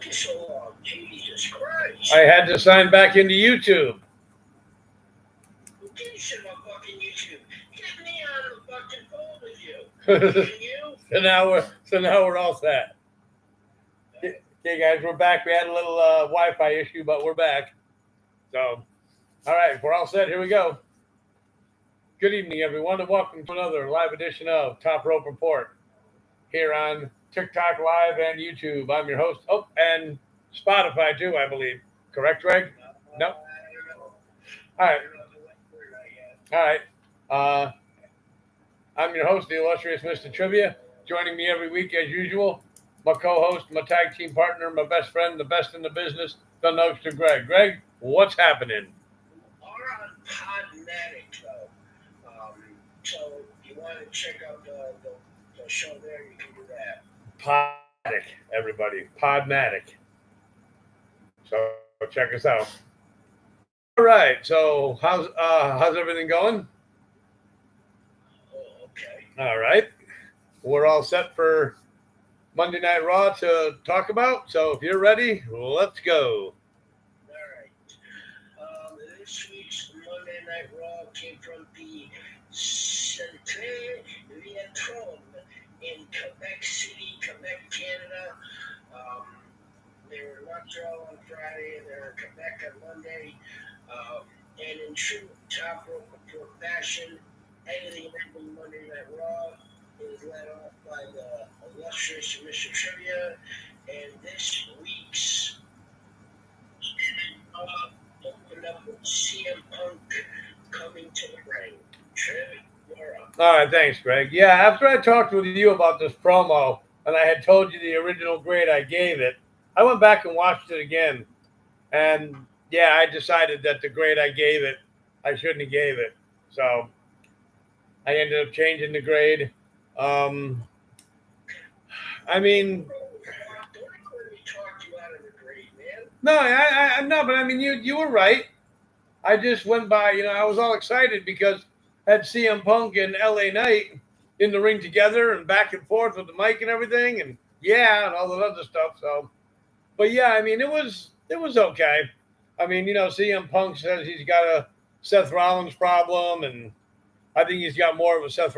took you so long? Jesus Christ. I had to sign back into YouTube. Who gives you my fucking YouTube? Get me on the fucking phone with you. Can you? so now we're all set. Okay, guys, we're back. We had a little Wi-Fi issue, but we're back. So, all right, we're all set. Here we go. Good evening, everyone, and welcome to another live edition of Top Rope Report here on TikTok Live and YouTube. I'm your host. Oh, and Spotify too, I believe. Correct, Greg? No. I don't know. All right. I don't know the right word I have. All right. I'm your host, the illustrious Mr. Trivia. Joining me every week, as usual, my co-host, my tag team partner, my best friend, the best in the business, the Noster Greg. Greg, what's happening? We are on Podmatic, though. So if you want to check out the show there, you can do that. Podmatic, everybody. Podmatic. So check us out. All right. So how's everything going? Oh, okay. All right. We're all set for Monday Night Raw to talk about. So if you're ready, let's go. All right. This week's Monday Night Raw came from the Centre Vietron in Quebec City, Quebec, Canada. They were in Montreal on Friday, and they were in Quebec on Monday. And in true Top Rope Report fashion, editing Monday Night Raw is led off by the illustrious Mr. Trivia, and this week's opened up with CM Punk coming to the ring. Trivia, you're up. All right. Thanks, Greg. Yeah. After I talked with you about this promo and I had told you the original grade I gave it, I went back and watched it again. And yeah, I decided that the grade I gave it, I shouldn't have gave it. So I ended up changing the grade. I mean, Don't let me talk you out of the grade, man. no, no, but I mean, you were right. I just went by, I was all excited because I had CM Punk and LA Knight in the ring together and back and forth with the mic and everything, and and all that other stuff. So, but yeah, I mean, it was okay. I mean, CM Punk says he's got a Seth Rollins problem, and I think he's got more than a Seth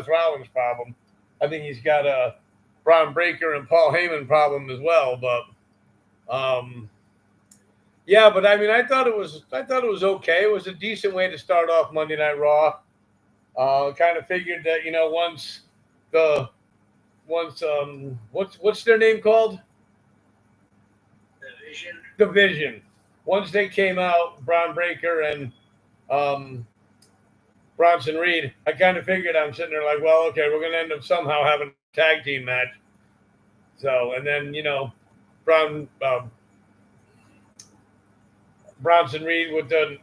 Rollins problem. I think he's got a Braun Breaker and Paul Heyman problem as well. But yeah, but I mean, I thought it was okay. It was a decent way to start off Monday Night Raw. Kind of figured that what's their name called? Division. Once they came out, Braun Breaker and Bronson Reed, I kind of figured I'm sitting there like, well, okay, we're going to end up somehow having a tag team match. So, and then, Bronson Reed with the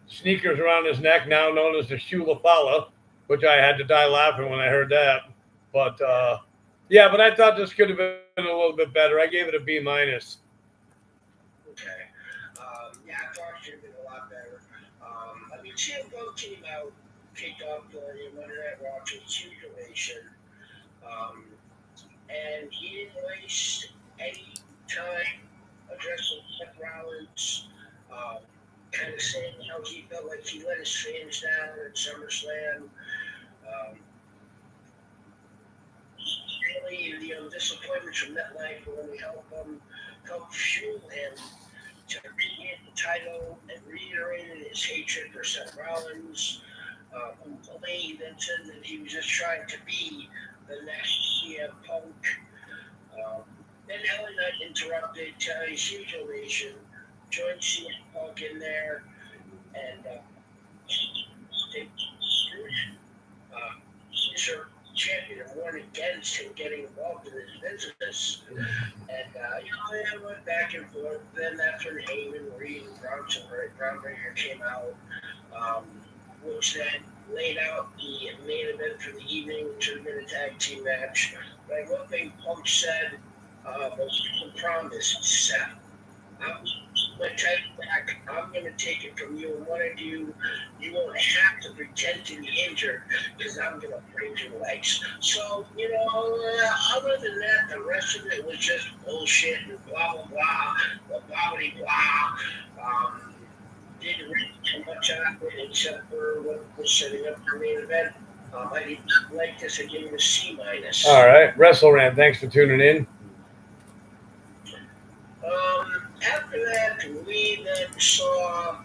sneakers around his neck, now known as the Shula Fala, which I had to die laughing when I heard that. But, yeah, but I thought this could have been a little bit better. I gave it a B-. Okay. Yeah, I thought it should have been a lot better. I mean, CM Punk came out, kicked off the Monday Night Raw to a huge ovation. And he didn't waste any time addressing Seth Rollins, kind of saying how he felt like he let his fans down at SummerSlam. Really, the disappointment from MetLife will only help fuel him to regain the title, and reiterated his hatred for Seth Rollins. He then said that he was just trying to be the next CM Punk. Then LA Knight interrupted a huge ovation, joined CM Punk in there, and they screwed him. Mr. Champion warned against him getting involved in his business. And, they went back and forth. Then that's when Heyman, Reed, and Braun Breaker came out, which then laid out the main event for the evening, which would have been a tag team match. But one thing Punk said was he promised Seth, I was my title back, I'm going to take it from you. And one of you, you won't have to pretend to be injured because I'm going to break your legs. So, other than that, the rest of it was just bullshit and blah, blah, blah, blah, blah, blah. Didn't really too much on it except for what was setting up the main event. I did not like this. I gave it a C minus. All right. WrestleRant, thanks for tuning in. After that, we then saw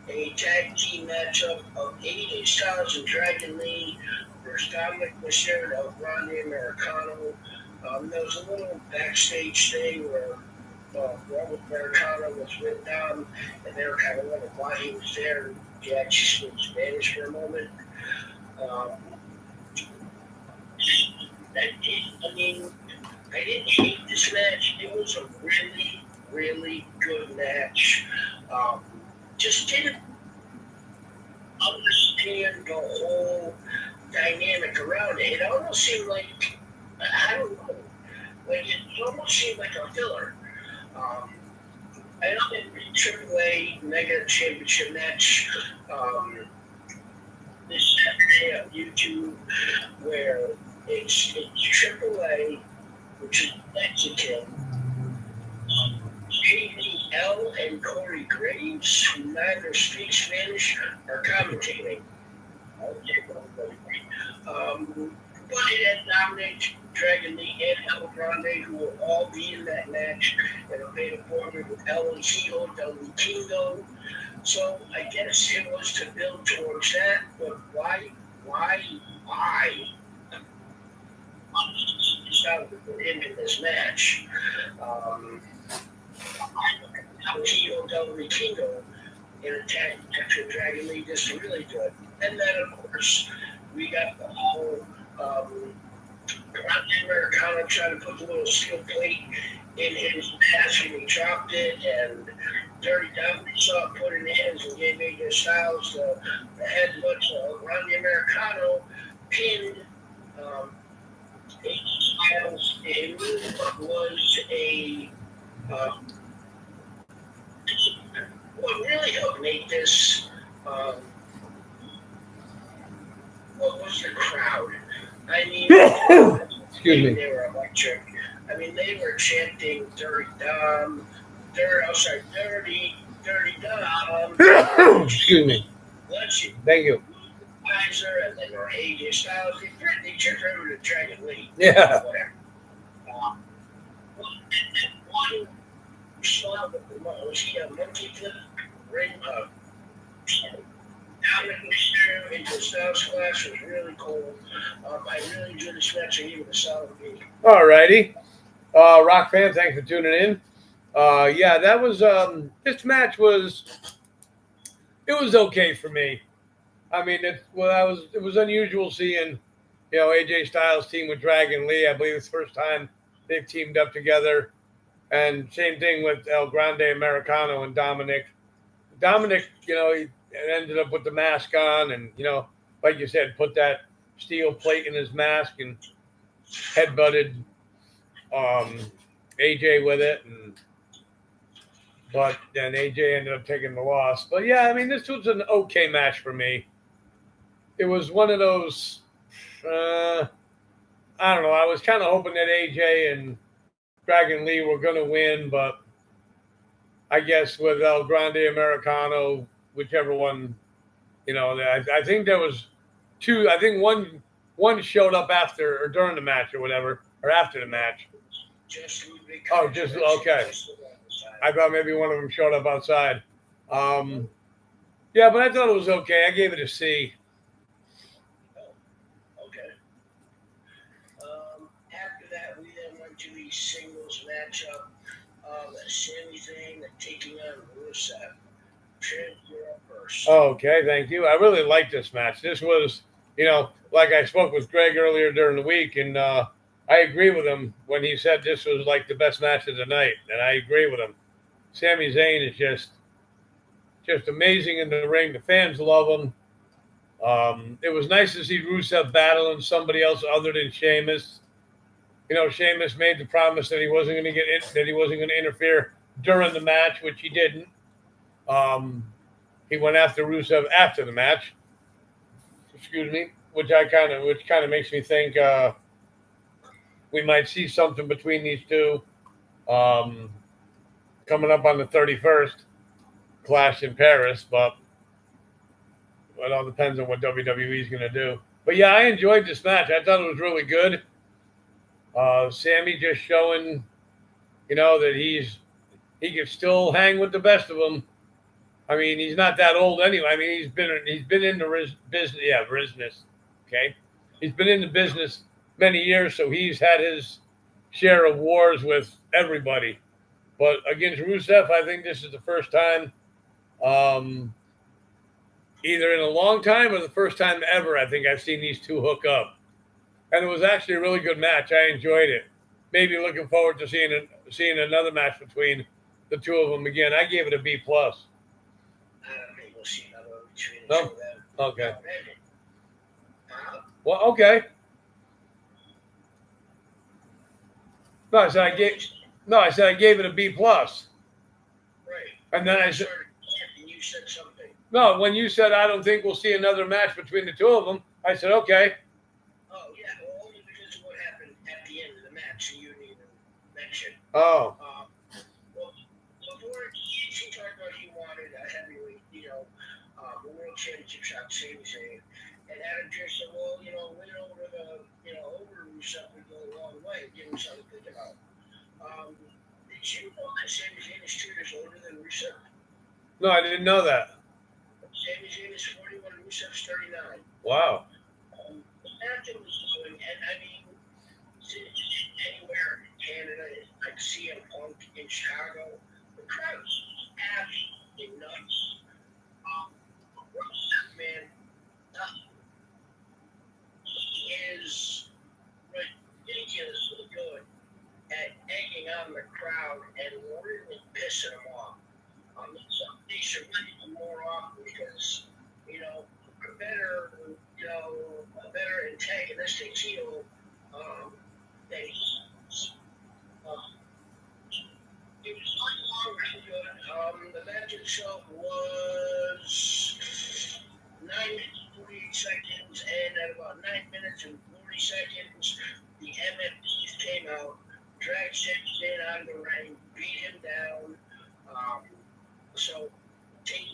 a tag team matchup of AJ Styles and Dragon Lee versus Dominic Mysterio and Grande Americano. There was a little backstage thing where Robert Americano was with Dom, and they were kind of wondering why he was there. He actually spoke Spanish for a moment. I didn't hate this match. It was a really, really good match. Just didn't understand the whole dynamic around it. It almost seemed like, I don't know, it almost seemed like a filler. I know in the AAA Mega Championship match this Saturday on YouTube, where it's AAA, which is Mexican. JBL and Corey Graves, who neither speak Spanish, are commentating. But it had Dominic, Dragon Lee, and El Grande, who will all be in that match, and a made appointment with El Hijo del Vikingo. So I guess it was to build towards that, but why decided to put him in this match? El Hijo del Vikingo in a tag match with Dragon Lee, this is really good. And then, of course, we got the whole Grande Americano trying to put the little steel plate in his mask, and he dropped it, and Dirty Dominic saw it, put it in his hands, and gave AJ Styles the headbutt. So Grande Americano pinned AJ Styles. It really was a what really helped make this what was the crowd? I mean, Excuse me. They were electric. I mean, they were chanting Dirty Dom, Dirty Dom. Excuse me. Bless you. Thank you. Kaiser, and then there were AJ Styles. They checked over to Dragon Lee. Yeah. Whatever. One saw was he a monkey flip ring? Dominic Mysterio into Styles Clash was really cool. I really enjoyed this match. I gave it a solid B. All righty. Rock fan, thanks for tuning in. Yeah, that was this match was okay for me. I mean, it was unusual seeing, AJ Styles team with Dragon Lee. I believe it's the first time they've teamed up together. And same thing with El Grande Americano and Dominic. Dominic, he ended up with the mask on, and like you said, put that steel plate in his mask and headbutted AJ with it, but then AJ ended up taking the loss. But yeah, I mean, this was an okay match for me. It was one of those, I don't know. I was kind of hoping that AJ and Dragon Lee were going to win, but I guess with El Grande Americano, whichever one, I think there was two. I think one showed up after or during the match or whatever, or after the match. Just okay. I thought maybe one of them showed up outside. Yeah, but I thought it was okay. I gave it a C. Okay. After that, we then went to the singles matchup of Sami Zayn taking on Rusev. Okay, thank you. I really liked this match. This was, like I spoke with Greg earlier during the week, and I agree with him when he said this was like the best match of the night, and I agree with him. Sami Zayn is just amazing in the ring. The fans love him. It was nice to see Rusev battling somebody else other than Sheamus. Sheamus made the promise that he wasn't going to interfere during the match, which he didn't. He went after Rusev after the match. Excuse me, which kind of makes me think we might see something between these two um, coming up on the 31st, Clash in Paris, but it all depends on what WWE is going to do. But yeah, I enjoyed this match. I thought it was really good. Sammy just showing, that he can still hang with the best of them. I mean, he's not that old anyway. I mean, he's been in the business. Yeah, business. Okay, he's been in the business many years, so he's had his share of wars with everybody. But against Rusev, I think this is the first time, um, either in a long time or the first time ever. I think I've seen these two hook up, and it was actually a really good match. I enjoyed it. Maybe looking forward to seeing another match between the two of them again. I gave it a B plus. I don't think we'll see another one between the No? two of them. Okay. Already. Well, okay. No, I said I gave it a B plus. Right. And then I said And you said something. no. When you said I don't think we'll see another match between the two of them, I said okay. Oh yeah, well only because of what happened at the end of the match, so you didn't even mention. Oh, Well, before he talked about he wanted a heavyweight, a world championship shot, same thing. And Adam Pearce said, well, winning over over Rusev would go a long way, give him something to think about. Did you know that Sami Zayn is 2 years older than Rusev? no, I didn't know that. Sami Zayn is 41 and Rusev's 39. Wow. The match it was doing, and I mean, anywhere in Canada, like CM Punk in Chicago, the crowd is absolutely nuts. Rusev, man, he is ridiculously good at egging on the crowd and really pissing them off. They should really do more often because, a better antagonistic heel than he is. It was really good. The match itself was 9 minutes and 48 seconds, and at about 9 minutes and 40 seconds, the MFPs came out, dragged Sami Zayn out of the ring, beat him down. So, taking,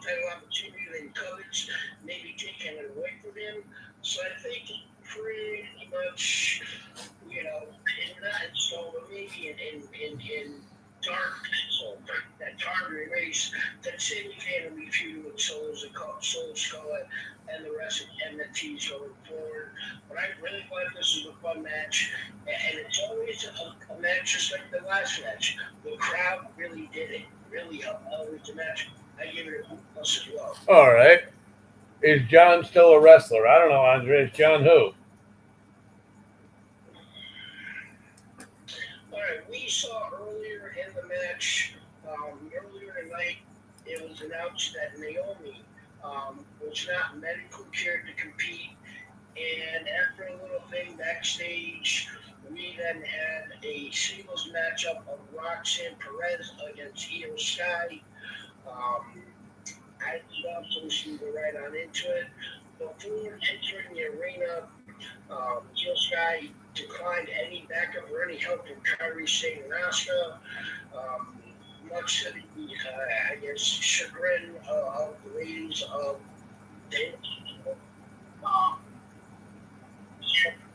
title opportunity that he covets, maybe taking it away from him. So I think pretty much, not in stone, but maybe in dark pencil, that target race that Sami Zayn will be feuding with Solo Sikoa and the rest of the MFTs going forward. But I really thought this was a fun match, and it's always a match just like the last match. The crowd really did it, really helped elevate the match. I give it a B plus as well. All right. Is John still a wrestler? I don't know, Andre. Is John who? All right, we saw earlier in the match, earlier tonight, it was announced that Naomi was not medically cleared to compete. And after a little thing backstage, we then had a singles matchup of Roxanne Perez against Io Sky. I love to see go right on into it. Before entering the arena, Io Sky declined any backup or any help from Kairi Sane and Asuka. Much to the, chagrin of the ladies of the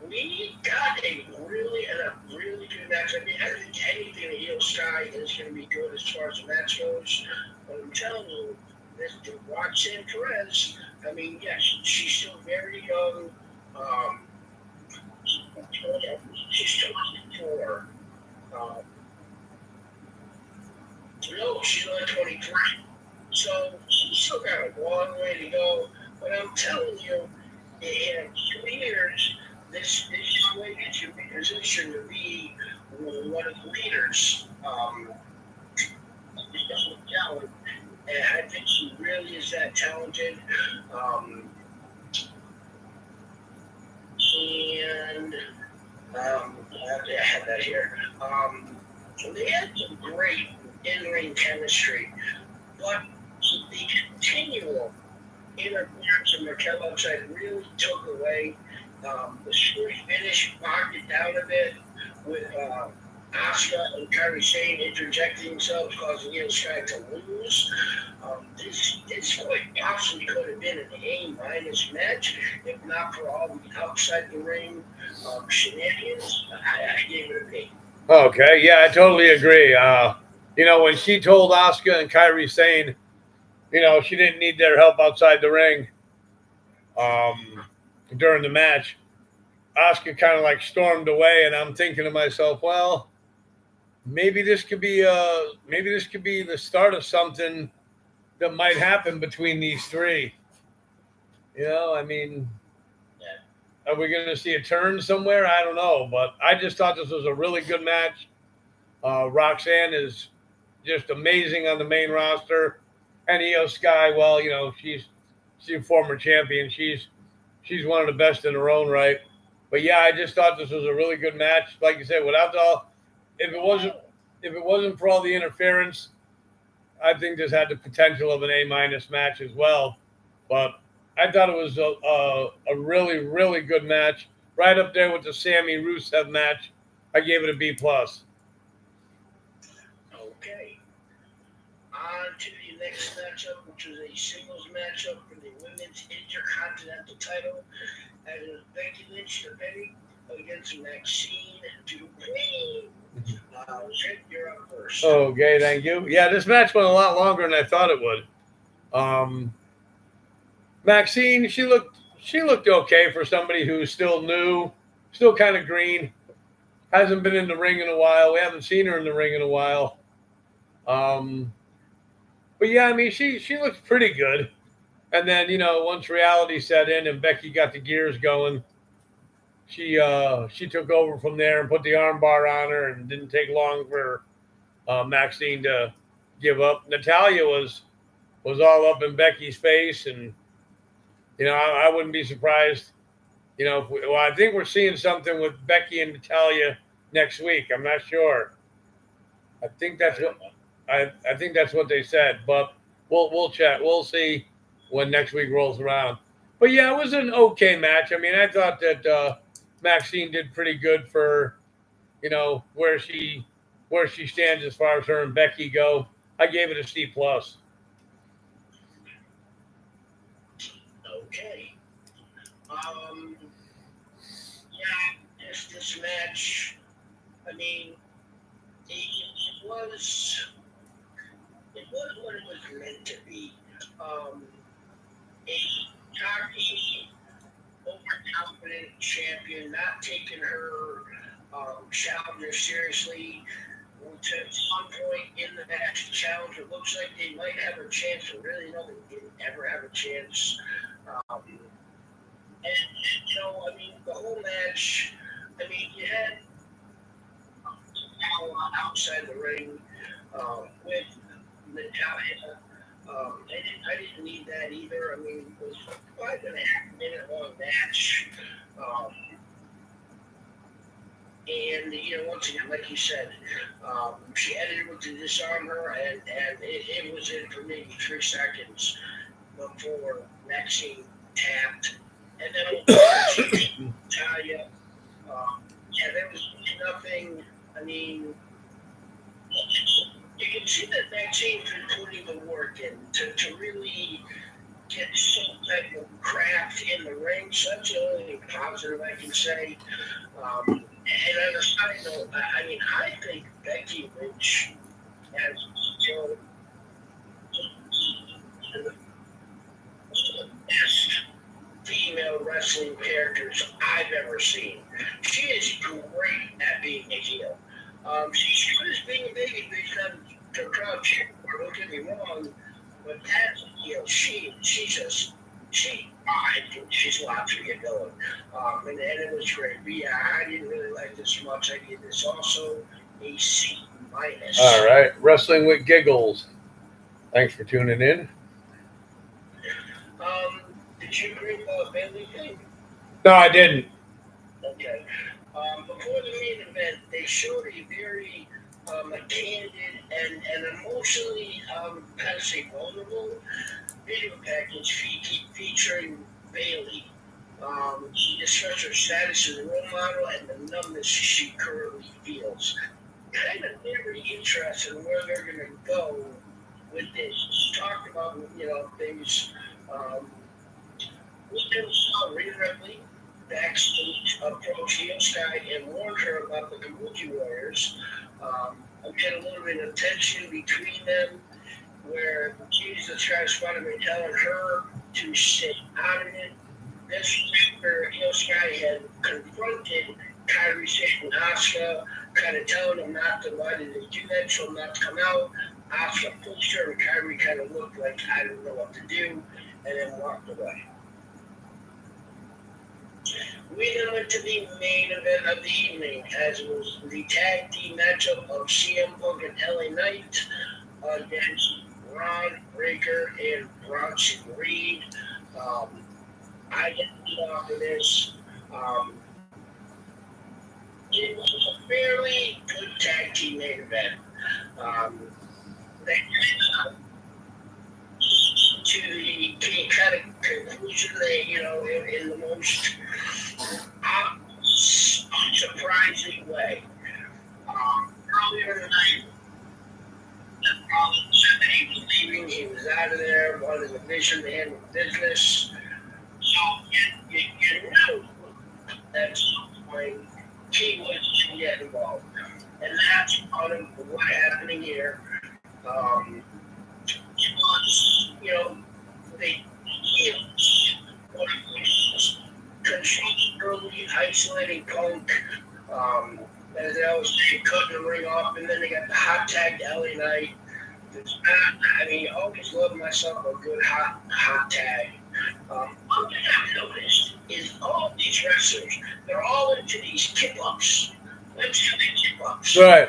we got a really good match. I mean, I think anything in Io Sky is going to be good as far as the match goes. But I'm telling you, this Roxanne Perez, I mean, yes, she's still very young. She's still 24. No, she's only 23. So she's still got a long way to go. But I'm telling you, in 2 years, this young lady should be positioned to be one of the leaders. Talent, and I think she really is that talented. And I have that here. They had some great in-ring chemistry. But the continual interference from Raquel outside really took away. The story finish bogged it down a bit with Asuka and Kairi Sane interjecting themselves, causing Io Sky to lose. This quite possibly could have been an A- match, if not for all the outside the ring shenanigans. I gave it a B. Okay, yeah, I totally agree. When she told Asuka and Kairi Sane, she didn't need their help outside the ring during the match, Asuka kind of like stormed away, and I'm thinking to myself, well, maybe this could be the start of something that might happen between these three. I mean, are we going to see a turn somewhere? I don't know, but I just thought this was a really good match. Roxanne is just amazing on the main roster, and Io Sky. Well, she's a former champion. She's one of the best in her own right. But yeah, I just thought this was a really good match. Like you said, without if it wasn't for all the interference, I think this had the potential of an A- match as well. But I thought it was a really, really good match, right up there with the Sammy Rusev match. I gave it a B plus. Okay. On to the next matchup, which was a singles matchup for the Women's Intercontinental title. And it was Becky Lynch defending against Maxine Dupri. Rick, you're up first. Okay, thank you. Yeah, this match went a lot longer than I thought it would. Maxine, she looked okay for somebody who's still new, still kind of green, hasn't been in the ring in a while. We haven't seen her in the ring in a while. But yeah, I mean, she looks pretty good. And then once reality set in and Becky got the gears going, she took over from there and put the armbar on her, and didn't take long for Maxine to give up. Natalya was all up in Becky's face, and I wouldn't be surprised. I think we're seeing something with Becky and Natalya next week. I'm not sure. I think that's what they said, but we'll chat. We'll see when next week rolls around. But yeah, it was an okay match. I mean, I thought that Maxine did pretty good for where she stands as far as her and Becky go. I gave it a C plus. Okay. Yeah, this match. I mean, it was what it was meant to be. A cocky, overconfident champion, not taking her challenger seriously. To some point in the match, the challenger looks like they might have a chance, but really, no, they didn't ever have a chance. I mean, the whole match. I mean, you had outside the ring with Natalya. I didn't need that either. I mean, it was a 5.5 minute long match. And once again, like you said, she ended with the disarm her, and it was in for maybe 3 seconds before Maxine tapped. And then Natalya, yeah, there was nothing. I mean, you can see that Maxine's been putting the work in to really get some type of craft in the ring. So that's the only positive I can say. And on a side note, I mean, I think Becky Lynch has still the best female wrestling characters I've ever seen. She is great at being a heel. She's good as being a baby based on the crowd cheer. Don't get me wrong, but as a heel, I think she's lots to get going. And it was great. But yeah, I didn't really like this much. I gave this also a C minus. All right, Wrestling with Giggles. Thanks for tuning in. Did you agree with the family thing? No, I didn't. Okay. Before the main event, they showed a very a candid and emotionally, kind of say vulnerable video package featuring Bailey. She discussed her status as a role model and the numbness she currently feels. Kind of very interested in where they're going to go with this. She talked about, things. Um, we then saw Rhea Ripley backstage approach Io Sky and warned her about the Kabuki Warriors. We had a little bit of tension between them where Jesus Christ Spider-Man telling her to stay out of it. This was after Io Sky had confronted Kyrie Sane and Asuka, kind of telling them not to, why did they do that, so not to come out. Asuka pushed her and Kyrie kind of looked like I don't know what to do, and then walked away. We then went to the main event of the evening, as it was the tag team matchup of CM Punk and LA Knight against Ron Breakker and Bronson Reed. I get to off of this. It was a fairly good tag team main event. They to the kind of conclusion they, in the most surprising way. Earlier tonight, said that he was leaving, he was out of there, wanted a vision to handle business. So you know at some point he was to get involved. And that's part of what happening here. It was, they controlling, isolating Punk. As I was saying, cutting the ring off, and then they got the hot tag to LA Knight. I mean, I always love myself a good hot tag. One thing I've noticed is all these wrestlers, they're all into these kip-ups. Let's do the kip-ups. Right.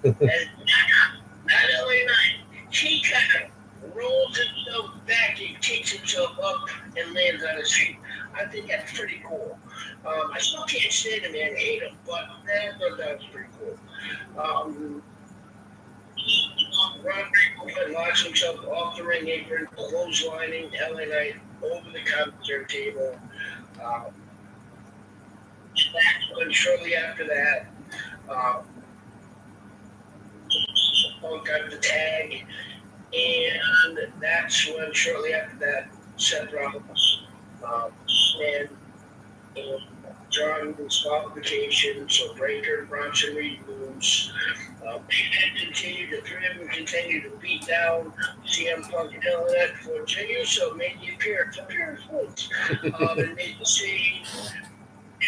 Not LA Knight. He kind of rolls himself back and kicks himself up and lands on his feet. I think that's pretty cool. I still can't stand him and hate him, but that was pretty cool. Ron Breakker locks himself off the ring apron, clotheslining LA Knight over the commentary table. And shortly after that, Punk got the tag, and that's when shortly after that, Seth Rollins and drawing disqualification, so Breakker and Bronson Reed lose. The three of them continue to beat down CM Punk and LNX for Jey Uso made the appearance once, and made the scene,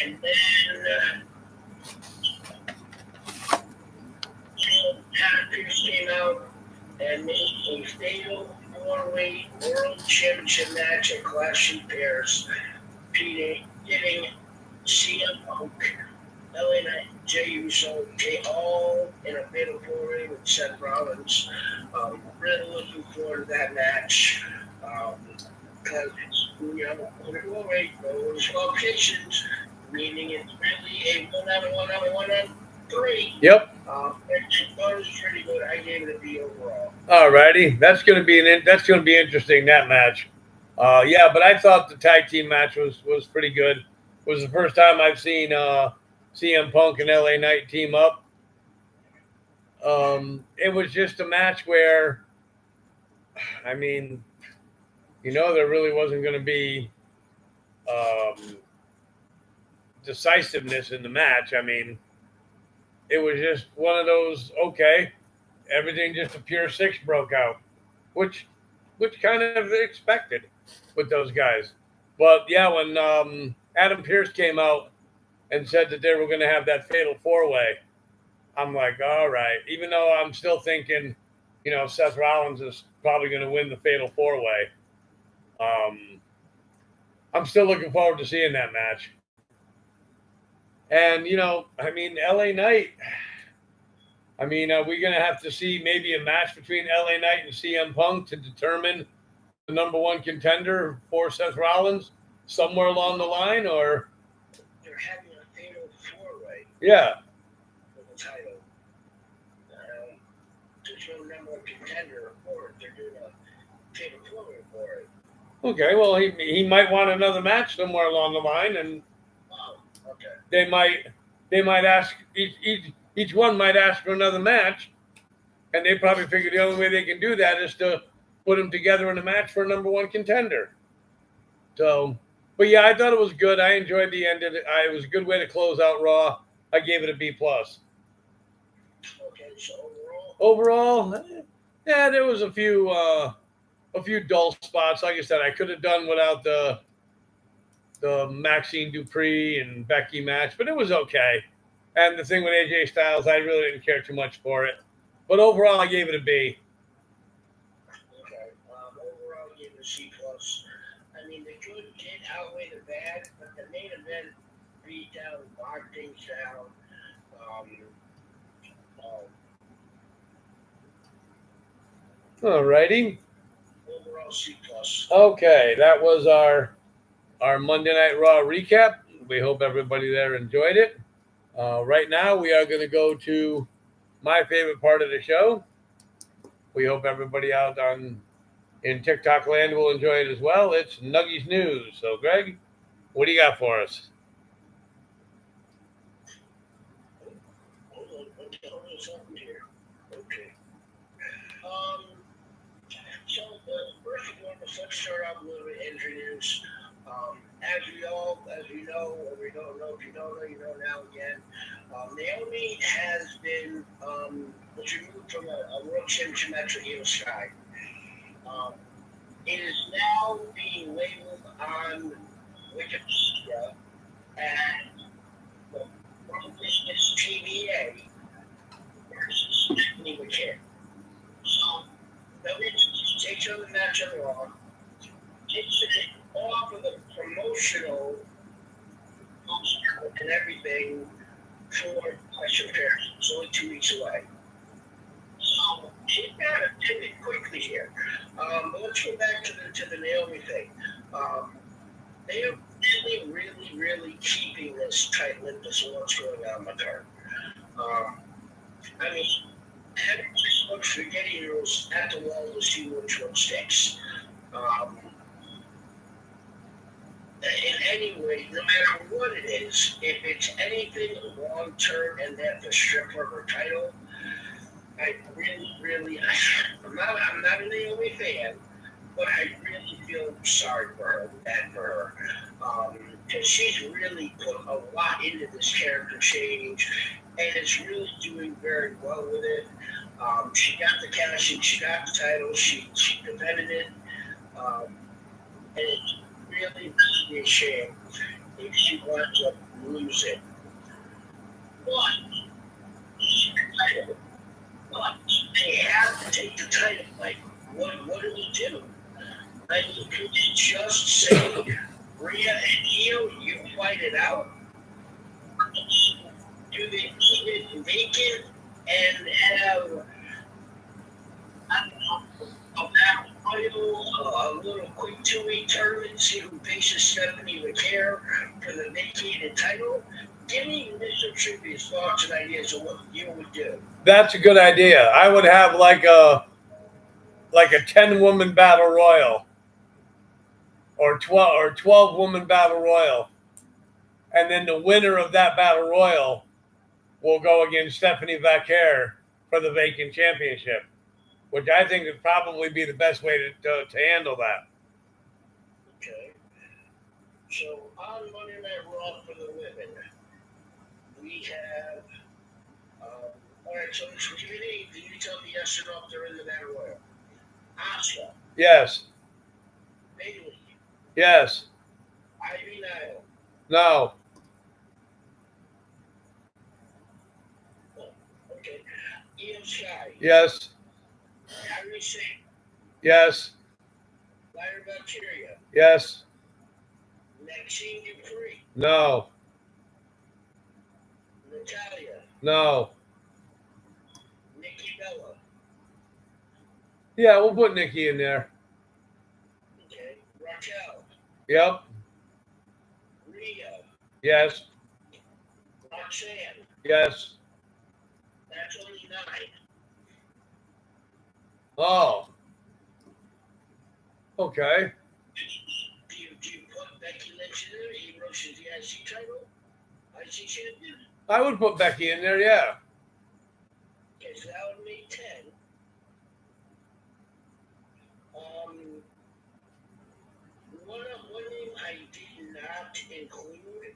and then Adam Pearce came out and made a fatal four-way world championship match at Clash of Pairs, getting CM Punk, LA Knight, Jey Uso, all in a fatal four-way with Seth Rollins. Really looking forward to that match because it's, four-way, no disqualifications, meaning it's really a one-on-one-on-three. Yep. It was pretty good. I gave it a B overall. Alrighty, that's gonna be interesting, that match. Yeah, but I thought the tag team match was pretty good. It was the first time I've seen CM Punk and LA Knight team up. It was just a match where, I mean, there really wasn't going to be decisiveness in the match. I mean, it was just one of those, okay, everything just a pure six broke out, which kind of expected with those guys. But yeah, when Adam Pearce came out and said that they were going to have that fatal four-way, I'm like, all right. Even though I'm still thinking, Seth Rollins is probably going to win the fatal four-way. I'm still looking forward to seeing that match. And, LA Knight, are we going to have to see maybe a match between LA Knight and CM Punk to determine the number one contender for Seth Rollins somewhere along the line, or? They're having a fatal four-way. Yeah. For the title. Okay, well, he might want another match somewhere along the line, and Oh, okay. they might ask each one might ask for another match, and they probably figure the only way they can do that is to put them together in a match for a number one contender. So, but yeah, I thought it was good. I enjoyed the end of it. It was a good way to close out Raw. I gave it a B plus. Okay, so overall, Overall, yeah, there was a few dull spots. Like I said, I could have done without the Maxine Dupree and Becky match, but it was okay. And the thing with AJ Styles, I really didn't care too much for it. But overall, I gave it a B. okay. Overall, I gave it a C plus. I mean, the good did outweigh the bad, but the main event beat down, locked things down. Um, Alrighty. Overall, C plus. Okay, that was our Monday Night Raw recap. We hope everybody there enjoyed it. Right now, we are going to go to my favorite part of the show. We hope everybody out in TikTok land will enjoy it as well. It's Nuggies News. So, Greg, what do you got for us? Hold on, something here. Okay. So first of all, let's start out with a little bit of injury news. As we know, or we don't know, if you don't know, you know now again. Naomi has been was removed from a world championship match with Io Sky. It is now being labeled on Wikipedia as the World Business TBA versus Stephanie McCare. So WWE takes over the match on Raw, takes it off of the promotional poster and everything for Clash of Paris. It's only 2 weeks away. So she got to pivot quickly here. But let's go back to the Naomi thing. They are really keeping this tight-lipped as to what's going on with her. I mean, everybody looks spaghetti noodles at the wall to see which one sticks. In any way, no matter what it is, if it's anything long term and that the strip of her title, I I'm not a Naomi fan, but I really feel sorry for her, bad for her. Because she's really put a lot into this character change and is really doing very well with it. She got the cash and she got the title, she defended it, and it's really a shame if she winds up losing. But they have to take the title. Like, what do we do? Like, could you just say, Rhea and Io, you fight it out? Do they keep it vacant and have, I don't know, a battle royal, a little quick 2-week tournament, see who faces Stephanie McCare for the vacated title? Give me Mr. Trivia's thoughts and ideas of what you would do. That's a good idea. I would have like a 10-woman battle royal or 12-woman battle royal. And then the winner of that battle royal will go against Stephanie McCare for the vacant championship, which I think would probably be the best way to handle that. Okay. So on Monday Night Raw for the women, we have. All right, so can you tell me yes or no if they're in the battle royal? Asuka. Yes. Bayley. Yes. Ivy Nile. No. Oh, okay. Io Sky. Yes. Harry Singh. Yes. Lyra Valkyria. Yes. Maxine Dupree. No. Natalia. No. Nikki Bella. Yeah, we'll put Nikki in there. Okay. Raquel. Yep. Rhea. Yes. Roxanne. Yes. That's only 9. Oh. Okay. pushes the IC title, IC champion. I would put Becky in there, yeah. Okay, so that would make 10. One name I did not include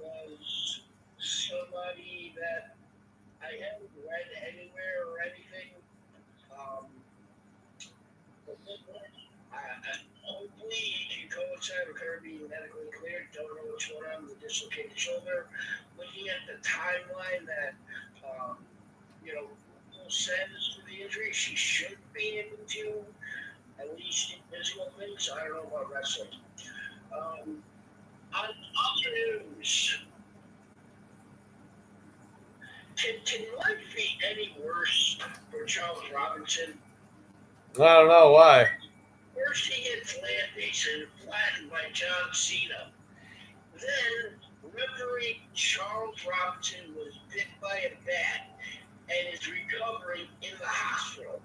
was somebody that I haven't read anywhere or anything. But hopefully he can coincide with her being medically cleared. Don't know what's going on with the dislocated shoulder. Looking at the timeline that, Google says for the injury, she should be able to at least do physical things. I don't know about wrestling. On other news, can life be any worse for Charles Robinson? I don't know why. First he gets land-based and flattened by John Cena. Then referee Charles Robinson was bit by a bat and is recovering in the hospital.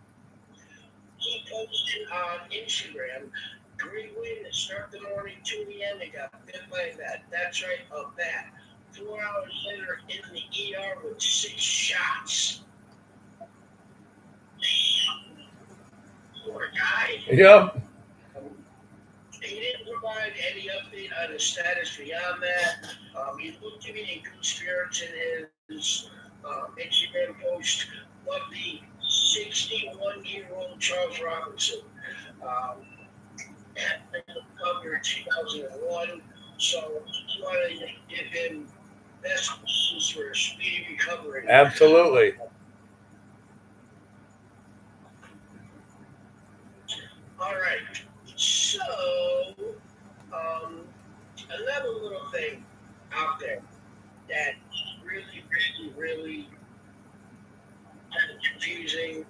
He posted on Instagram, great way to start the morning, 2 a.m. They got bit by a bat. That's right, a bat. 4 hours later in the ER with 6 shots. Poor guy. Yep. He didn't provide any update on his status beyond that. He looked to be in good spirits in his Instagram post. But the 61-year-old Charles Robinson had been recovered in 2001. So I want to give him best wishes for a speedy recovery. Absolutely. All right. So, another little thing out there that really kind of confusing,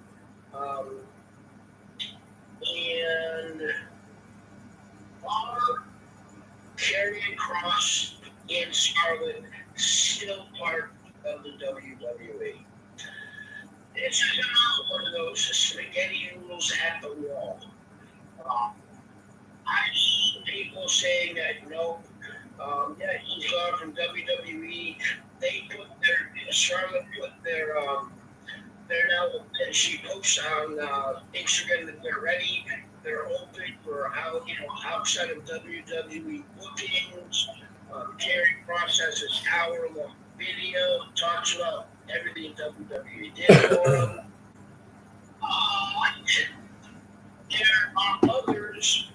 and are Karrion Kross and Scarlett still part of the WWE? It's not one of those spaghetti noodles at the wall. I see people saying that no, he's gone from WWE. They put Charlotte put they're now, she posts on Instagram that they're ready. They're open for outside of WWE bookings. Karrion Kross has this hour-long video, talks about everything WWE did for him. There are others,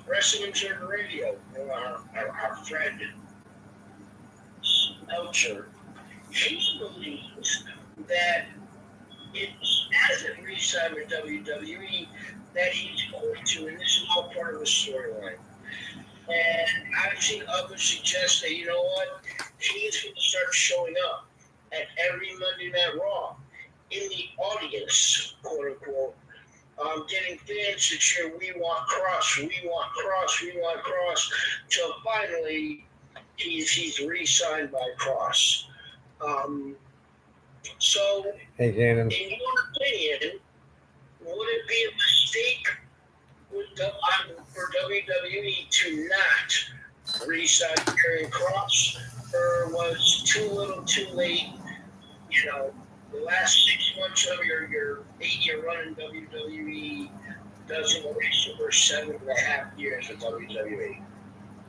Wrestling Observer Radio, our friend Melcher, he believes that it hasn't re-signed with WWE, that he's going to, and this is all part of the storyline. And I've seen others suggest that, you know what, he's going to start showing up at every Monday Night Raw in the audience, quote unquote, getting fans to cheer, we want Kross, we want Kross, we want Kross, till finally he's re-signed by Kross. So, Hey, Gannon. in your opinion, would it be a mistake for WWE to not re-sign Karrion Kross, or was too little too late? The last 6 months of your 8-year run in WWE doesn't erase the first 7.5 years of WWE.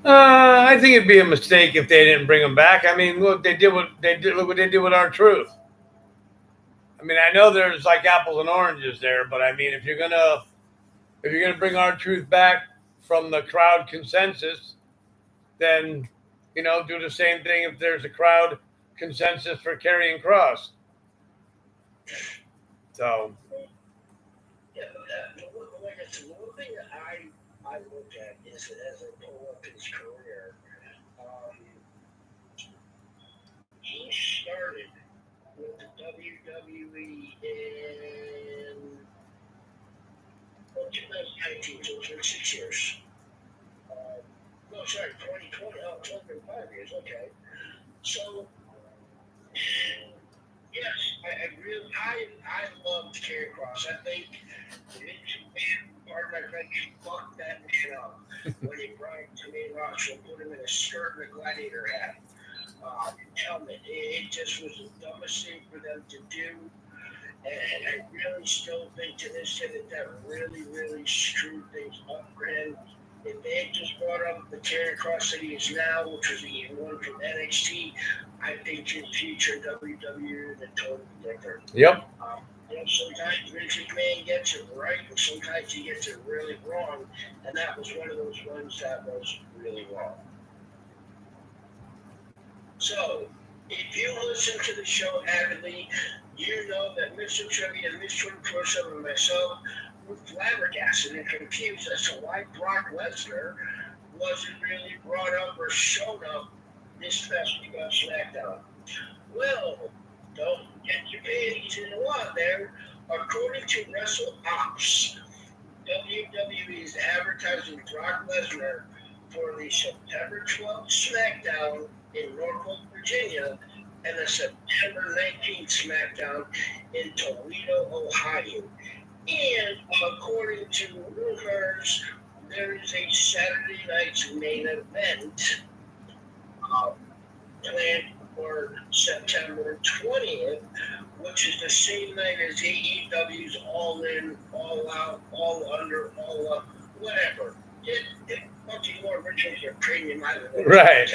I think it'd be a mistake if they didn't bring him back. I mean, look, look what they did with R-Truth. I mean, I know there's like apples and oranges there, but I mean, if you're gonna bring R-Truth back from the crowd consensus, then do the same thing if there's a crowd consensus for Karrion Kross. So. Yeah, the one thing that I look at is as I pull up his career, he started with the WWE in 2019, so it's been 6 years. No, sorry, 2020. Oh, it's only been 5 years. Okay. So, yes, I loved Karrion Kross. I think Vince McMahon, pardon my Edge fucked that man up when he brought him to main roster and put him in a skirt and a gladiator hat. Helmet. It just was the dumbest thing for them to do. And I really still think to this day that really, really screwed things up for him. If they had just brought up the Karrion Kross that he is now, which was the one from NXT, I think his future in WWE would have totally different. Yep. Sometimes Vince McMahon gets it right, and sometimes he gets it really wrong, and that was one of those ones that was really wrong. So, if you listen to the show avidly, you know that Mr. Trivia and Mr. 24/7 and myself were flabbergasted and confused as to why Brock Lesnar wasn't really brought up or shown up this past week on SmackDown. Well, don't get your panties in a wad there. According to WrestleOps, WWE is advertising Brock Lesnar for the September 12th SmackDown in Norfolk, Virginia, and the September 19th SmackDown in Toledo, Ohio. And according to rumors, there is a Saturday night's main event planned for September 20th, which is the same night as AEW's All In, All Out, All Under, All Up, whatever. It fucking more rituals are premium. I don't know. Right.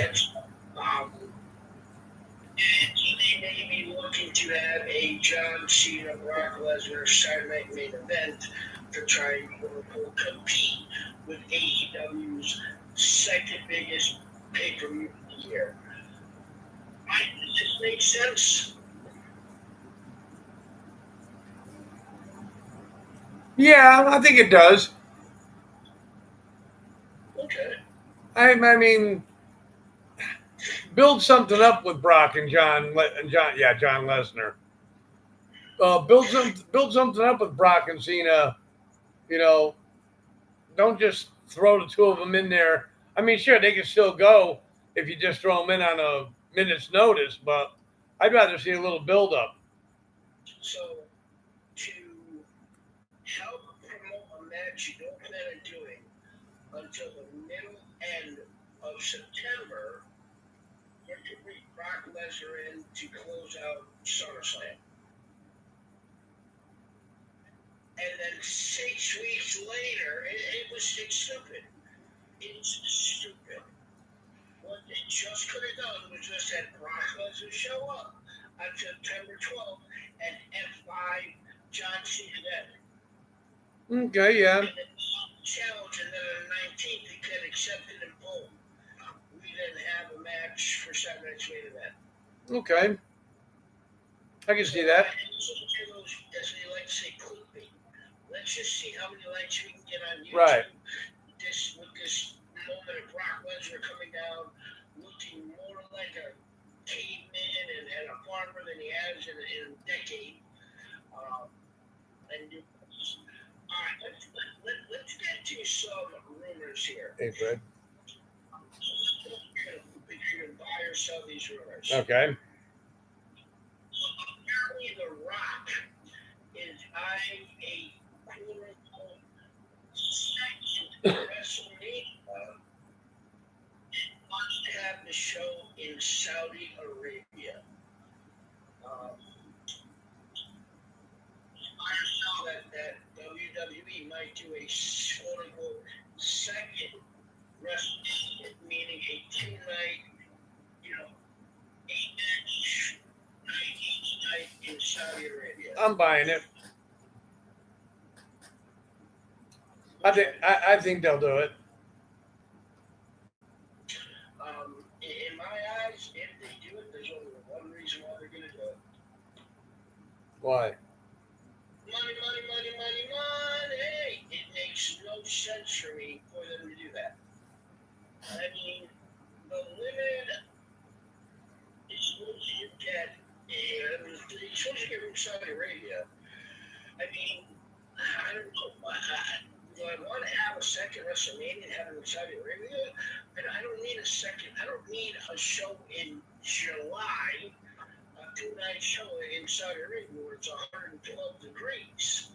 They may be looking to have a John Cena, Brock Lesnar Saturday Night Main Event to try and compete with AEW's second biggest pay-per-view of the year. Does this make sense? Yeah, I think it does. Okay. I mean, build something up with Brock and John Lesnar. Build something up with Brock and Cena. You know, don't just throw the two of them in there. I mean, sure, they can still go if you just throw them in on a minute's notice, but I'd rather see a little build up. So, to help promote a match you don't plan on doing until the middle end of September, you can bring Brock Lesnar in to close out SummerSlam. And then 6 weeks later, it's stupid. It's stupid. What they just could have done was just had Brock Lesnar show up on September 12th and F5 John Cena then. Okay, yeah. And then challenge, and then on the 19th, he could accept it and boom. We didn't have a match for Saturday night's main event. Okay. I can see that. As they like to say, clickbait. Let's just see how many likes we can get on YouTube. Right. With this moment of Brock Lesnar coming down, looking more like a caveman and a farmer than he has in a decade. All right, let's get to some rumors here. Hey, Fred. If you can buy or sell these rumors. Okay. Apparently, The Rock is eyeing a quote-unquote second WrestleMania. Wants to have the show in Saudi Arabia. I saw that WWE might do a quote-unquote second WrestleMania, meaning a two-night, 8-match night each night in Saudi Arabia. I'm buying it. I think they'll do it. In my eyes, if they do it, there's only one reason why they're going to do it. Why? Money. It makes no sense for me for them to do that. I mean, the limit is supposed to get, it's supposed to get from Saudi Arabia. I mean, I don't know. Do I want to have a second WrestleMania and have it in Saudi Arabia? And I don't need a second. I don't need a show in July, a two-night show in Saudi Arabia where it's 112 degrees.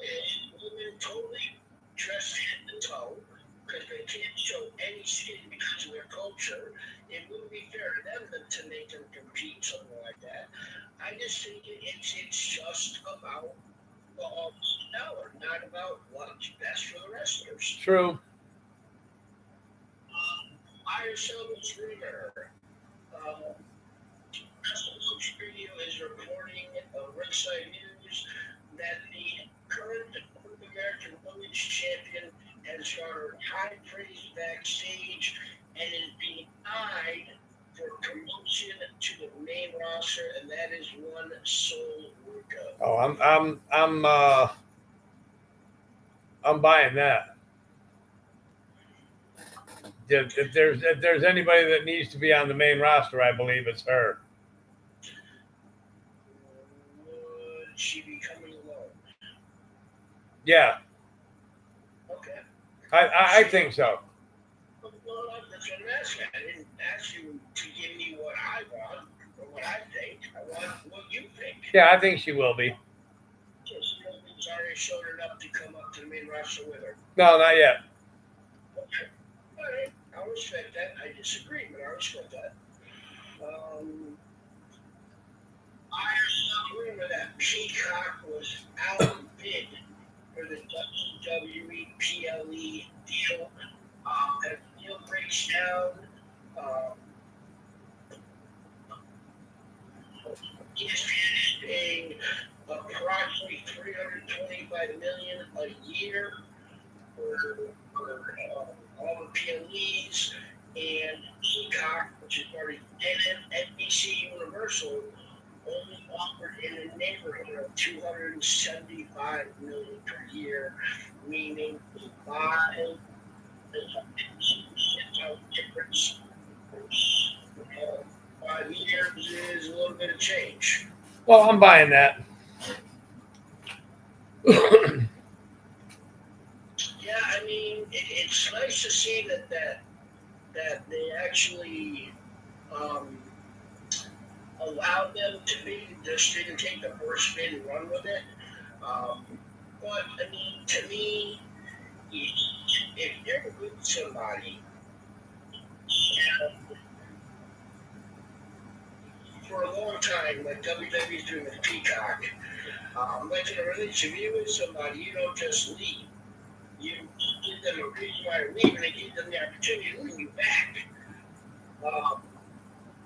And women totally dressed head to toe because they can't show any skin because of their culture. It wouldn't be fair to them to make them compete, something like that. I just think it's just about the ultimate dollar, not about what's best for the wrestlers. True. Irish Rumor. Wrestling Radio is reporting Ringside News that the current North American Women's Champion has garnered high praise backstage and is being eyed for promotion to the main roster, and that is one Sol Ruca. Oh, I'm buying that. If there's anybody that needs to be on the main roster, I believe it's her. Would she be coming alone? Yeah. Okay. I think so. Well, that's what I'm asking. I didn't ask you to give me what I want or what I think. I want what you think. Yeah, I think she will be. So nobody's already showed enough to come up to the main roster with her. No, not yet. Okay. All right. I respect that. I disagree, but I respect that. I heard rumor that Peacock was outbid for the WWE PLE deal. As the deal breaks down, ESPN is paying approximately $325 million a year for all the PLEs, and Peacock, which is part of NBC Universal, only offered in the neighborhood of $275 million per year, meaning $5 difference. 5 years is a little bit of change. Well, I'm buying that. Yeah, I mean, it's nice to see that they actually allowed them to be, just didn't take the first spin and run with it. But, I mean, to me, if you're with somebody, for a long time, like WWE's doing with Peacock, like in a relationship, you're with somebody, you don't just leave. You give them a reason why you're leaving, and give them the opportunity to bring you back.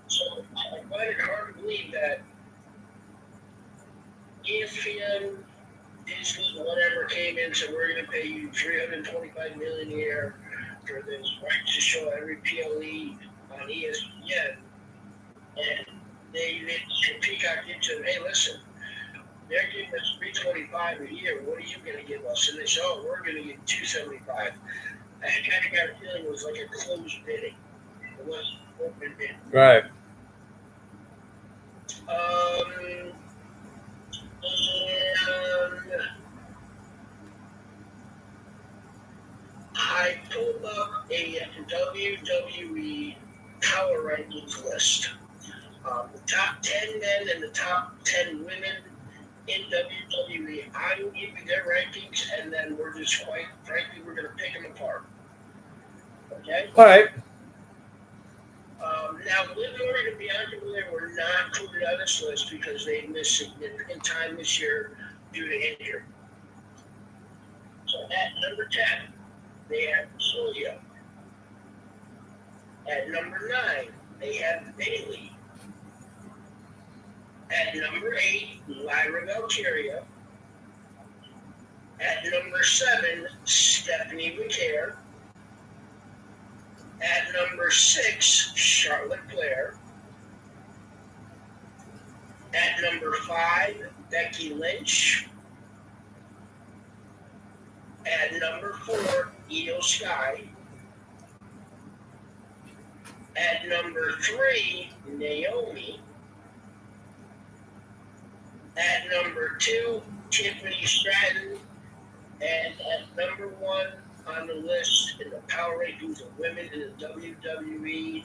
So I find it hard to believe that ESPN, Disney, whatever came in, so we're going to pay you $325 million a year for this right to show every PLE on ESPN, and they Peacock did to them, hey, listen, they're giving us $325 a year. What are you going to give us? And they said, oh, we're going to give $275. I kind of got a feeling it was like a closed bidding. It wasn't open bidding. Right. And I pulled up a WWE power rankings list. The top 10 men and the top 10 women in WWE. I will give you their rankings, and then we're just quite frankly, we're going to pick them apart. Okay? All right. Now, Liv Morgan and Bianca Belair were not included on this list because they missed significant time this year due to injury. So at number 10, they have Julia. At number 9, they have Bayley. At number 8, Lyra Valkyria. At number 7, Stephanie McCare. At number 6, Charlotte Flair. At number 5, Becky Lynch. At number 4, Io Sky. At number 3, Naomi. At number 2, Tiffany Stratton. And at number 1 on the list in the power rankings of women in the WWE,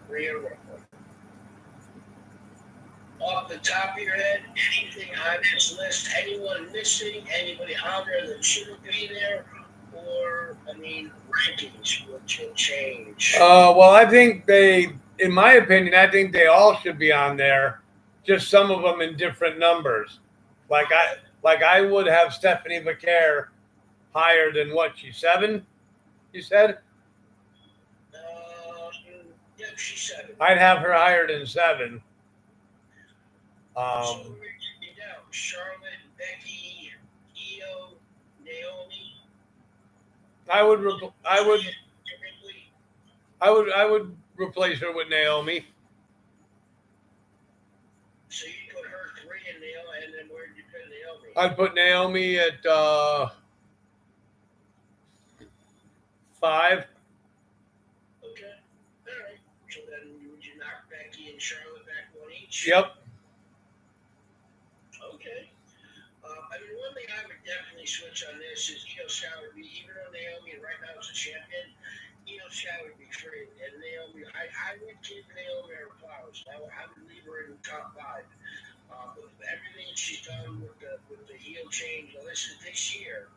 Rhea Ripley. Off the top of your head, anything on this list, anyone missing, anybody on there that shouldn't be there, or, I mean, rankings will change. Well, I think in my opinion, I think they all should be on there. Just some of them in different numbers. Like I would have Stephanie Vaquer higher than what, she's 7? You said Yep, she's 7. I'd have her higher than 7. So where did you down? Charlotte, Becky, Io, Naomi. I would Ripley. replace her with Naomi. So you put her 3 in Naomi, and then where did you put Naomi? I'd put Naomi at 5. Okay, all right. So then would you knock Becky and Charlotte back 1 each? Yep. Okay. I mean, one thing I would definitely switch on this is Io Sky would be, even though Naomi right now is a champion, Io Sky would be free. And Naomi, I would give Naomi her flowers. I would leave her in the top 5. With everything she's done with the heel change, this year.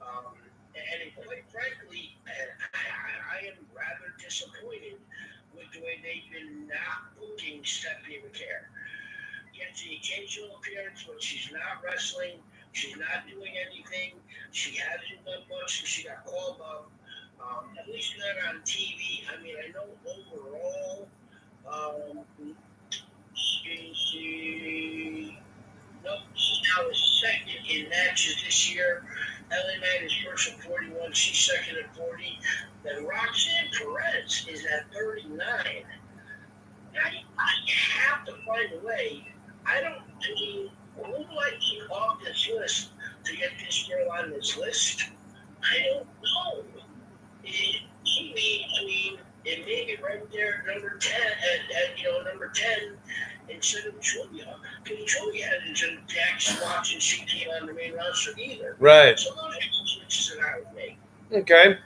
And quite frankly, I am rather disappointed with the way they've been not booking Stephanie McCare. Gets the occasional appearance, but she's not wrestling. She's not doing anything. She hasn't done much since she got called up. At least not on TV. I mean, I know overall, she's now is second in matches this year. LA Knight is first at 41. She's second at 40. Then Roxanne Perez is at 39. Now, I have to find a way. I mean, who do I keep off this list to get this girl on this list? I don't know. It may be right there at number 10, number 10 instead of Julia. Because Julia isn't Jack Swatch and CT on the main roster either. Right. So those are the switches that I would make. Okay.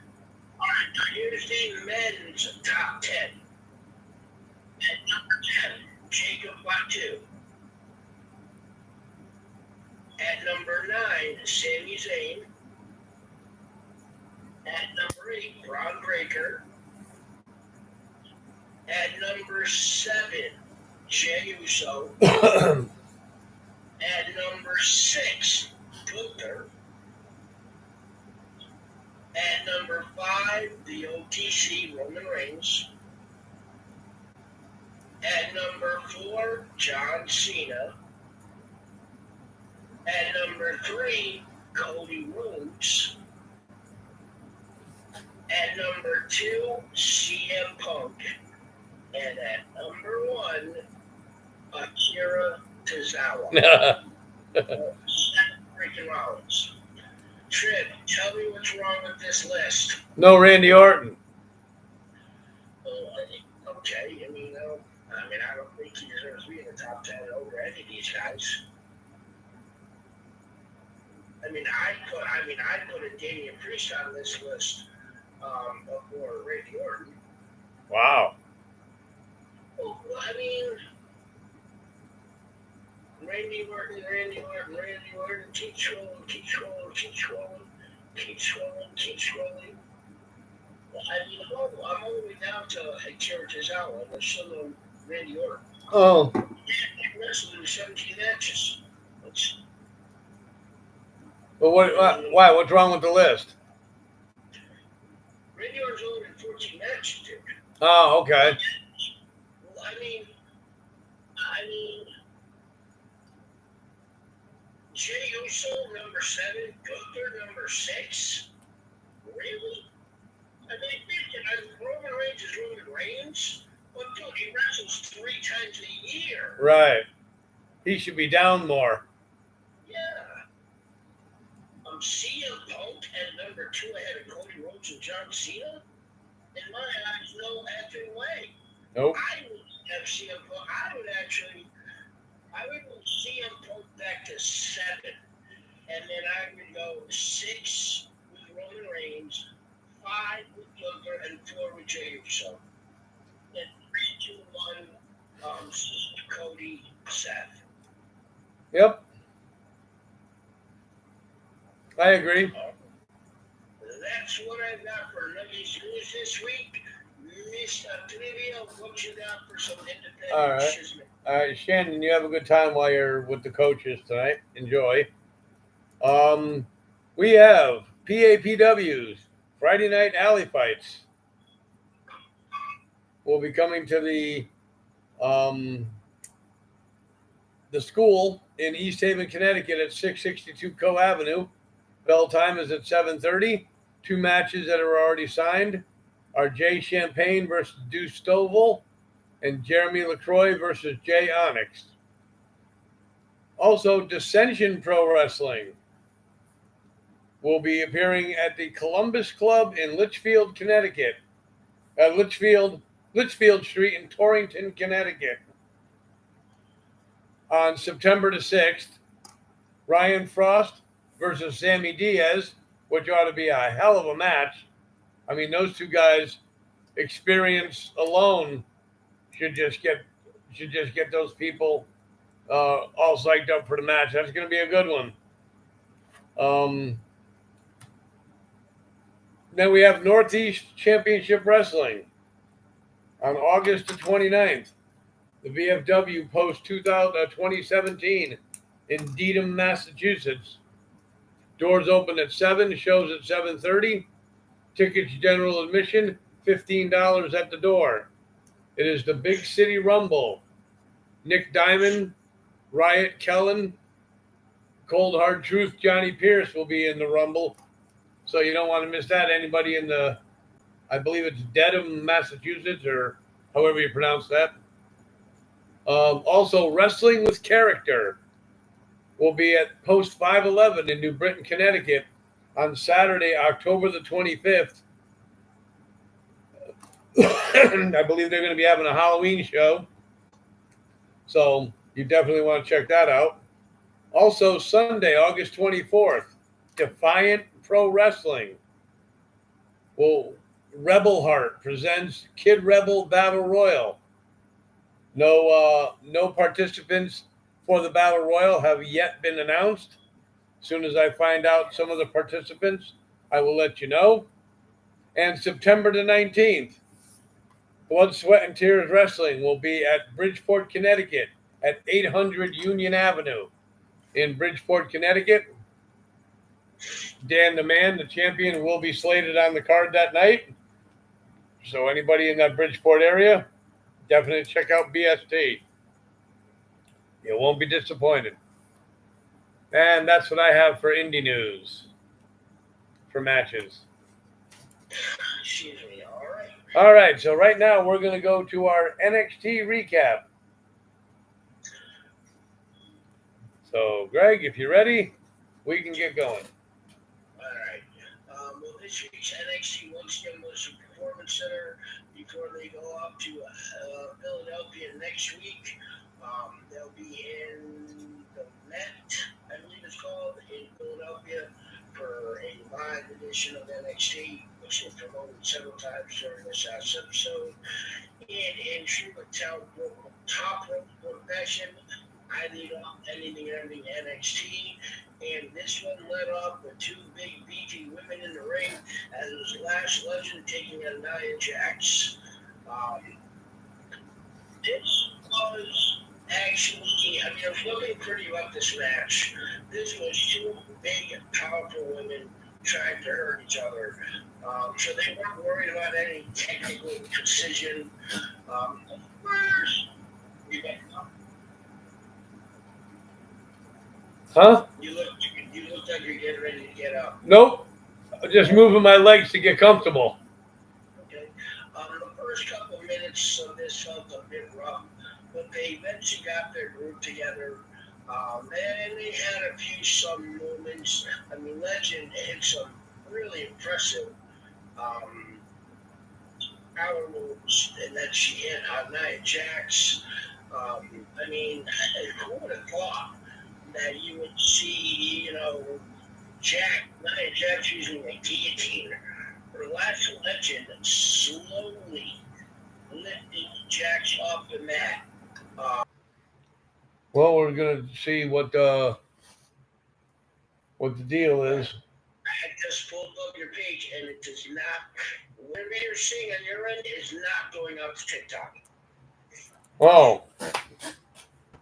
All right, now here's the men's top 10. At number 10, Jacob Fatu. At number 9, Sami Zayn. At number 8, Braun Breaker. At number 7, Jey Uso. At number 6, Gunther. At number 5, the OTC, Roman Reigns. At number 4, John Cena. At number 3, Cody Rhodes. At number 2, CM Punk. And at number 1, Akira Tozawa. Freaking Rollins. Trip, tell me what's wrong with this list. No Randy Orton. Okay, I don't think he deserves to be in the top 10 over any of these guys. I'd put a Damian Priest on this list before Randy Orton. Wow. Well, Randy Orton, keep scrolling. I'm all the way down to Akira Tozawa. There's still no Randy Orton. Oh. He wrestled in 17 matches. Well, why? What's wrong with the list? Randy Orton's only in 14 matches, dude. Oh, okay. Well, Jey Uso, number 7, Gunther, number 6. Really? Roman Reigns is Roman Reigns, but dude, he wrestles 3 times a year. Right. He should be down more. Yeah. CM Punk at number 2 ahead of Cody Rhodes and John Cena? In my eyes, no effing way. Nope. I would have CM Punk. I would move CM Punk back to 7. And then I would go 6 with Roman Reigns, 5 with Gunther, and 4 with Jey Uso. Then 3, 2, 1, Cody, Seth. Yep. I agree. That's what I've got for Nuggies News this week. Mr. Trivia, what you got for some independent All right. shiznit? All right, Shannon, you have a good time while you're with the coaches tonight. Enjoy. We have PAPWs, Friday Night Alley Fights. Will be coming to the school in East Haven, Connecticut at 662 Co Avenue. Bell time is at 7:30. Two matches that are already signed are Jay Champagne versus Deuce Stovall and Jeremy LaCroix versus Jay Onyx. Also, Dissension Pro Wrestling will be appearing at the Columbus Club in Litchfield, Connecticut. Litchfield Street in Torrington, Connecticut. On September the 6th, Ryan Frost versus Sammy Diaz, which ought to be a hell of a match. I mean, those two guys, experience alone, should just get those people all psyched up for the match. That's going to be a good one. Then we have Northeast Championship Wrestling on August the 29th. The VFW Post 2017 in Dedham, Massachusetts. Doors open at 7, shows at 7:30. Tickets general admission, $15 at the door. It is the Big City Rumble. Nick Diamond, Riot Kellen, Cold Hard Truth, Johnny Pierce will be in the Rumble. So you don't want to miss that. Anybody in I believe it's Dedham, Massachusetts, or however you pronounce that. Also, Wrestling with Character will be at Post 511 in New Britain, Connecticut on Saturday, October the 25th. I believe they're going to be having a Halloween show. So you definitely want to check that out. Also, Sunday, August 24th, Defiant Pro Wrestling. Well, Rebel Heart presents Kid Rebel Battle Royal. No participants for the Battle Royal have yet been announced. As soon as I find out some of the participants, I will let you know. And September the 19th, Blood, Sweat, and Tears Wrestling will be at Bridgeport, Connecticut at 800 Union Avenue in Bridgeport, Connecticut. Dan the Man, the champion, will be slated on the card that night. So anybody in that Bridgeport area, definitely check out BST. You won't be disappointed. And that's what I have for indie news for matches. Excuse me, all right. All right, so right now we're going to go to our NXT recap. So, Greg, if you're ready, we can get going. All right. Well, this week's NXT once again was a performance center before they go up to Philadelphia next week. They'll be in the Met, I believe it's called, in Philadelphia for a live edition of NXT, which is promoted several times during this episode. And in true top rope fashion, I lead off anything and everything NXT. And this one led off with two big beefy women in the ring as it was Lash Legend taking on Nia Jax. This was actually, I mean, it was looking pretty rough, this match. This was two big, powerful women trying to hurt each other. So they weren't worried about any technical precision. First, we got Huh? You look like you're getting ready to get up. Nope. I'm just moving my legs to get comfortable. Okay. The first couple of minutes of this felt a bit rough, but they eventually got their group together. And they had a few some moments. I mean, Legend hit some really impressive power moves, and then she hit on Nia Jax. I mean, who would have thought that you would see, Nia Jax using a guillotine or Lash Legend slowly lifting Jax off the mat. Well, we're going to see what the deal is. I just pulled up your page, and it does not. Whatever you're seeing on your end is not going out to TikTok. Oh,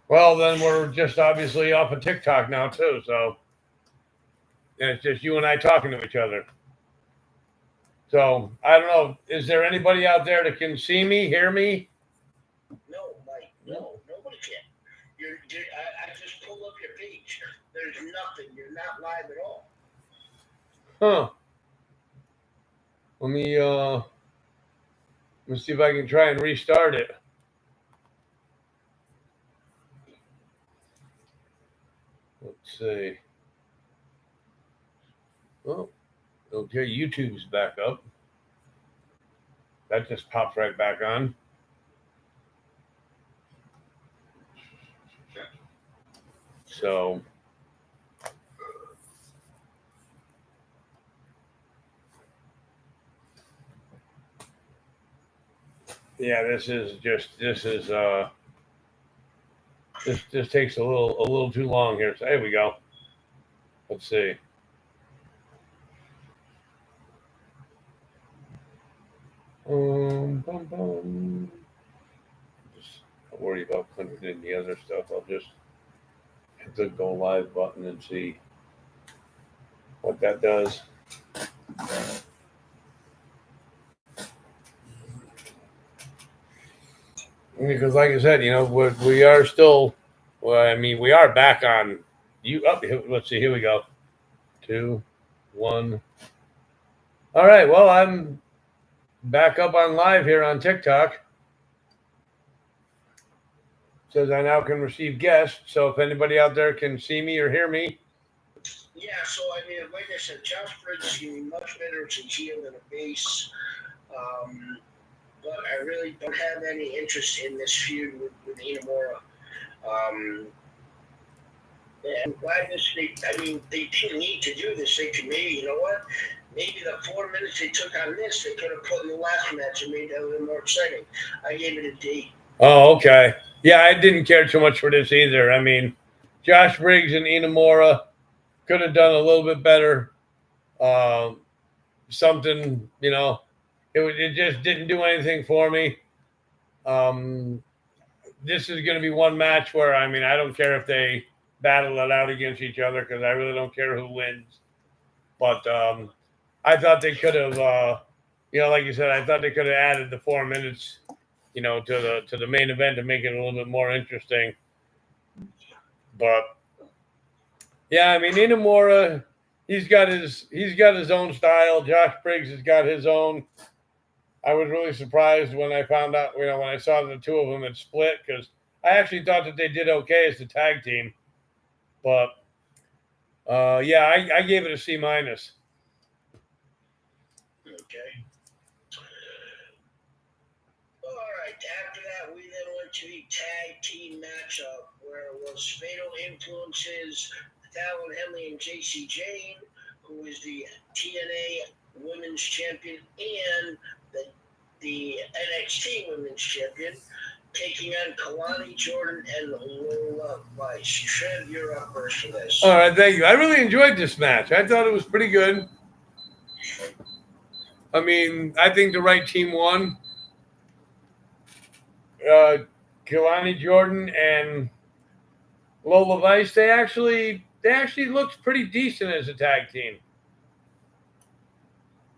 well, then we're just obviously off of TikTok now too. So and it's just you and I talking to each other. So I don't know. Is there anybody out there that can see me, hear me? No, Mike. No, nobody can. I just pulled up your page. There's nothing. You're not live at all. Huh. Let me see if I can try and restart it. Let's see. Oh, okay. YouTube's back up. That just pops right back on. So yeah, this takes a little too long here. So there we go. Let's see. Just don't worry about putting in the other stuff. I'll just hit the go live button and see what that does. Because, like I said, we are still. Well, I mean, we are back on. You up? Let's see. Here we go. 2, 1. All right. Well, I'm back up on live here on TikTok. It says I now can receive guests. So if anybody out there can see me or hear me. Yeah, so I mean, like I said, Josh Briggs is going to be much better as a heel than a base. But I really don't have any interest in this feud with Inamura. And why this? They didn't need to do this. They could maybe, you know what? Maybe the 4 minutes they took on this, they could have put in the last match and made that a little more exciting. I gave it a D. Oh, okay. Yeah, I didn't care too much for this either. I mean, Josh Briggs and Inamura could have done a little bit better. Something, it just didn't do anything for me. This is going to be one match where, I mean, I don't care if they battle it out against each other because I really don't care who wins. But I thought they could have, like you said, I thought they could have added the 4 minutes, to the main event to make it a little bit more interesting. But yeah, I mean, Inamura, he's got his own style. Josh Briggs has got his own. I was really surprised when I found out, when I saw the two of them had split, because I actually thought that they did okay as a tag team. But yeah, I gave it a C-. Okay. All right. After that, we then went to the tag team matchup where it was Fatal Influences, Fallon Henley and JC Jane, who is the TNA Women's Champion and the NXT Women's Champion, taking on Kalani Jordan and Lola Vice. Trev, you're up first for this. All right, thank you. I really enjoyed this match. I thought it was pretty good. I mean, I think the right team won. Kalani Jordan and Lola Vice, they actually looked pretty decent as a tag team.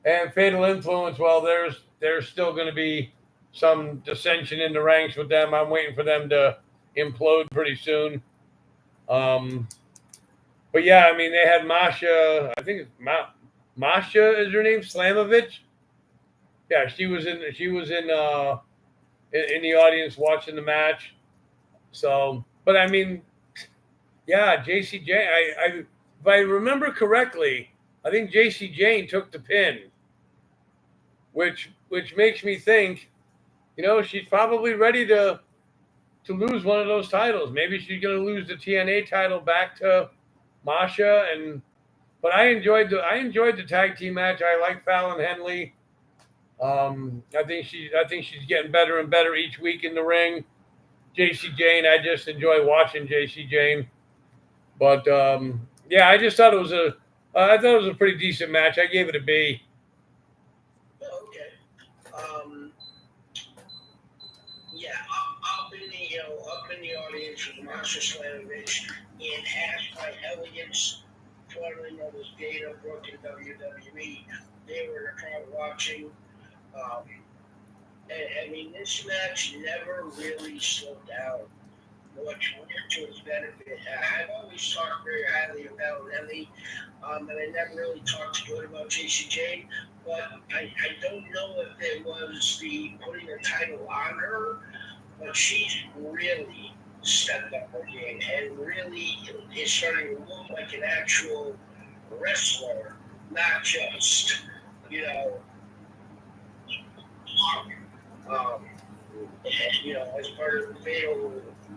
And Fatal Influence, well, there's still going to be some dissension in the ranks with them. I'm waiting for them to implode pretty soon. But yeah, I mean, they had Masha. I think it's Masha is her name, Slamovich. Yeah, she was in the audience watching the match. So, but I mean, yeah, JC Jane. If I remember correctly, I think JC Jane took the pin, which makes me think, she's probably ready to lose one of those titles. Maybe she's going to lose the TNA title back to Masha. But I enjoyed the tag team match. I like Fallon Henley. I think she's getting better and better each week in the ring. JC Jane, I just enjoy watching JC Jane. But yeah, I just thought it was I thought it was a pretty decent match. I gave it a B. Oh, okay. Um, yeah, up in the up in the audience with Monster Slamovich and Hash by Elegance, formerly known as Dana Brooke in WWE. They were in the crowd watching. Um, I mean, this match never really slowed down, which worked to its benefit. I've always talked very highly about Ellie, and I never really talked good about JCJ. But I don't know if it was the putting the title on her, but she's really stepped up her game and really is starting to look like an actual wrestler, not just, you know, um, as part of the fatal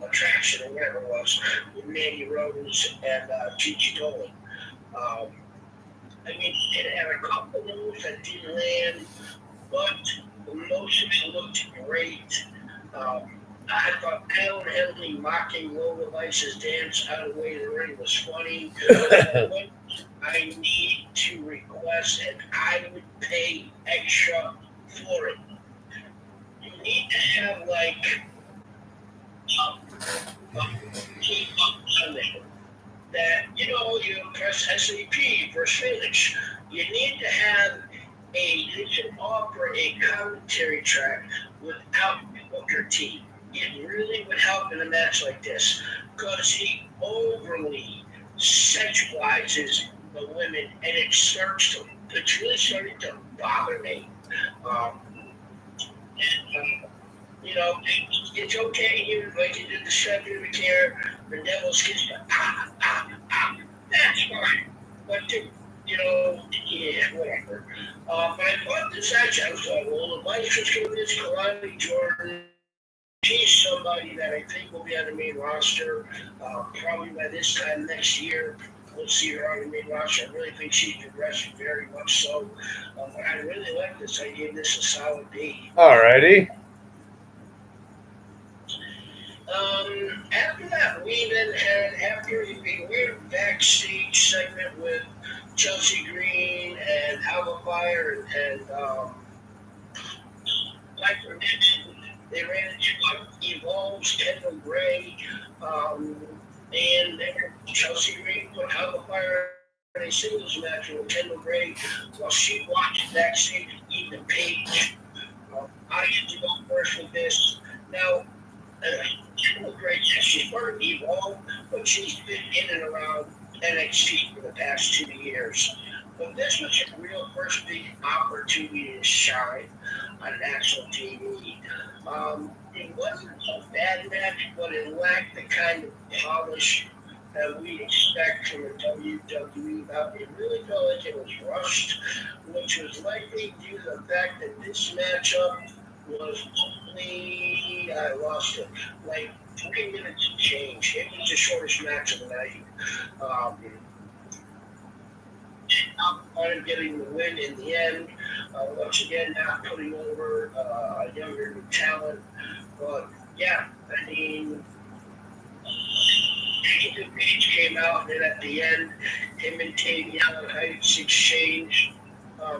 attraction or whatever it was with Mandy Rose and Gigi Dolan. Um, I mean, it had a couple of moves that didn't land, but most of it looked great. Um, I thought Alan Henley mocking Lola Vice's dance out of the way of the ring was funny. What I need to request, and I would pay extra for it. You need to have like keep up on there. That you press SAP for Felix. You need to have you can offer a commentary track without Booker T. It really would help in a match like this because he overly sexualizes the women and it's really starting to bother me. Um, you know, it's okay here, like you did the second of care, the devil's kiss, that's fine. But, yeah, whatever. But I thought this actually, I was like, well, the Vice was going this Kalani Jordan. She's somebody that I think will be on the main roster probably by this time next year. We'll see her on the main roster. I really think she's progressed very much so. I really like this. I gave this a solid B. Alrighty. After that, we then had after the weird backstage segment with Chelsea Green and Alba Fire and Piper Niven. They ran into Evolve's Kendall Gray, and then Chelsea Green put Alba Fire in a singles match with Kendall Gray while she watched backstage Ethan Page. I get to go first with this. Now, Kendall Gray, yes, she's part of Evolve, but she's been in and around NXT for the past 2 years. But this was her real first big opportunity to shine on national TV. It wasn't a bad match, but it lacked the kind of polish that we expect from a WWE bout. It really felt like it was rushed, which was likely due to the fact that this matchup was only, I lost it, like 3 minutes to change. It was the shortest match of the night. I'm getting the win in the end. Once again, not putting over a younger new talent. But yeah, I mean, Ethan Page came out, and then at the end, him and Tavion Heights exchanged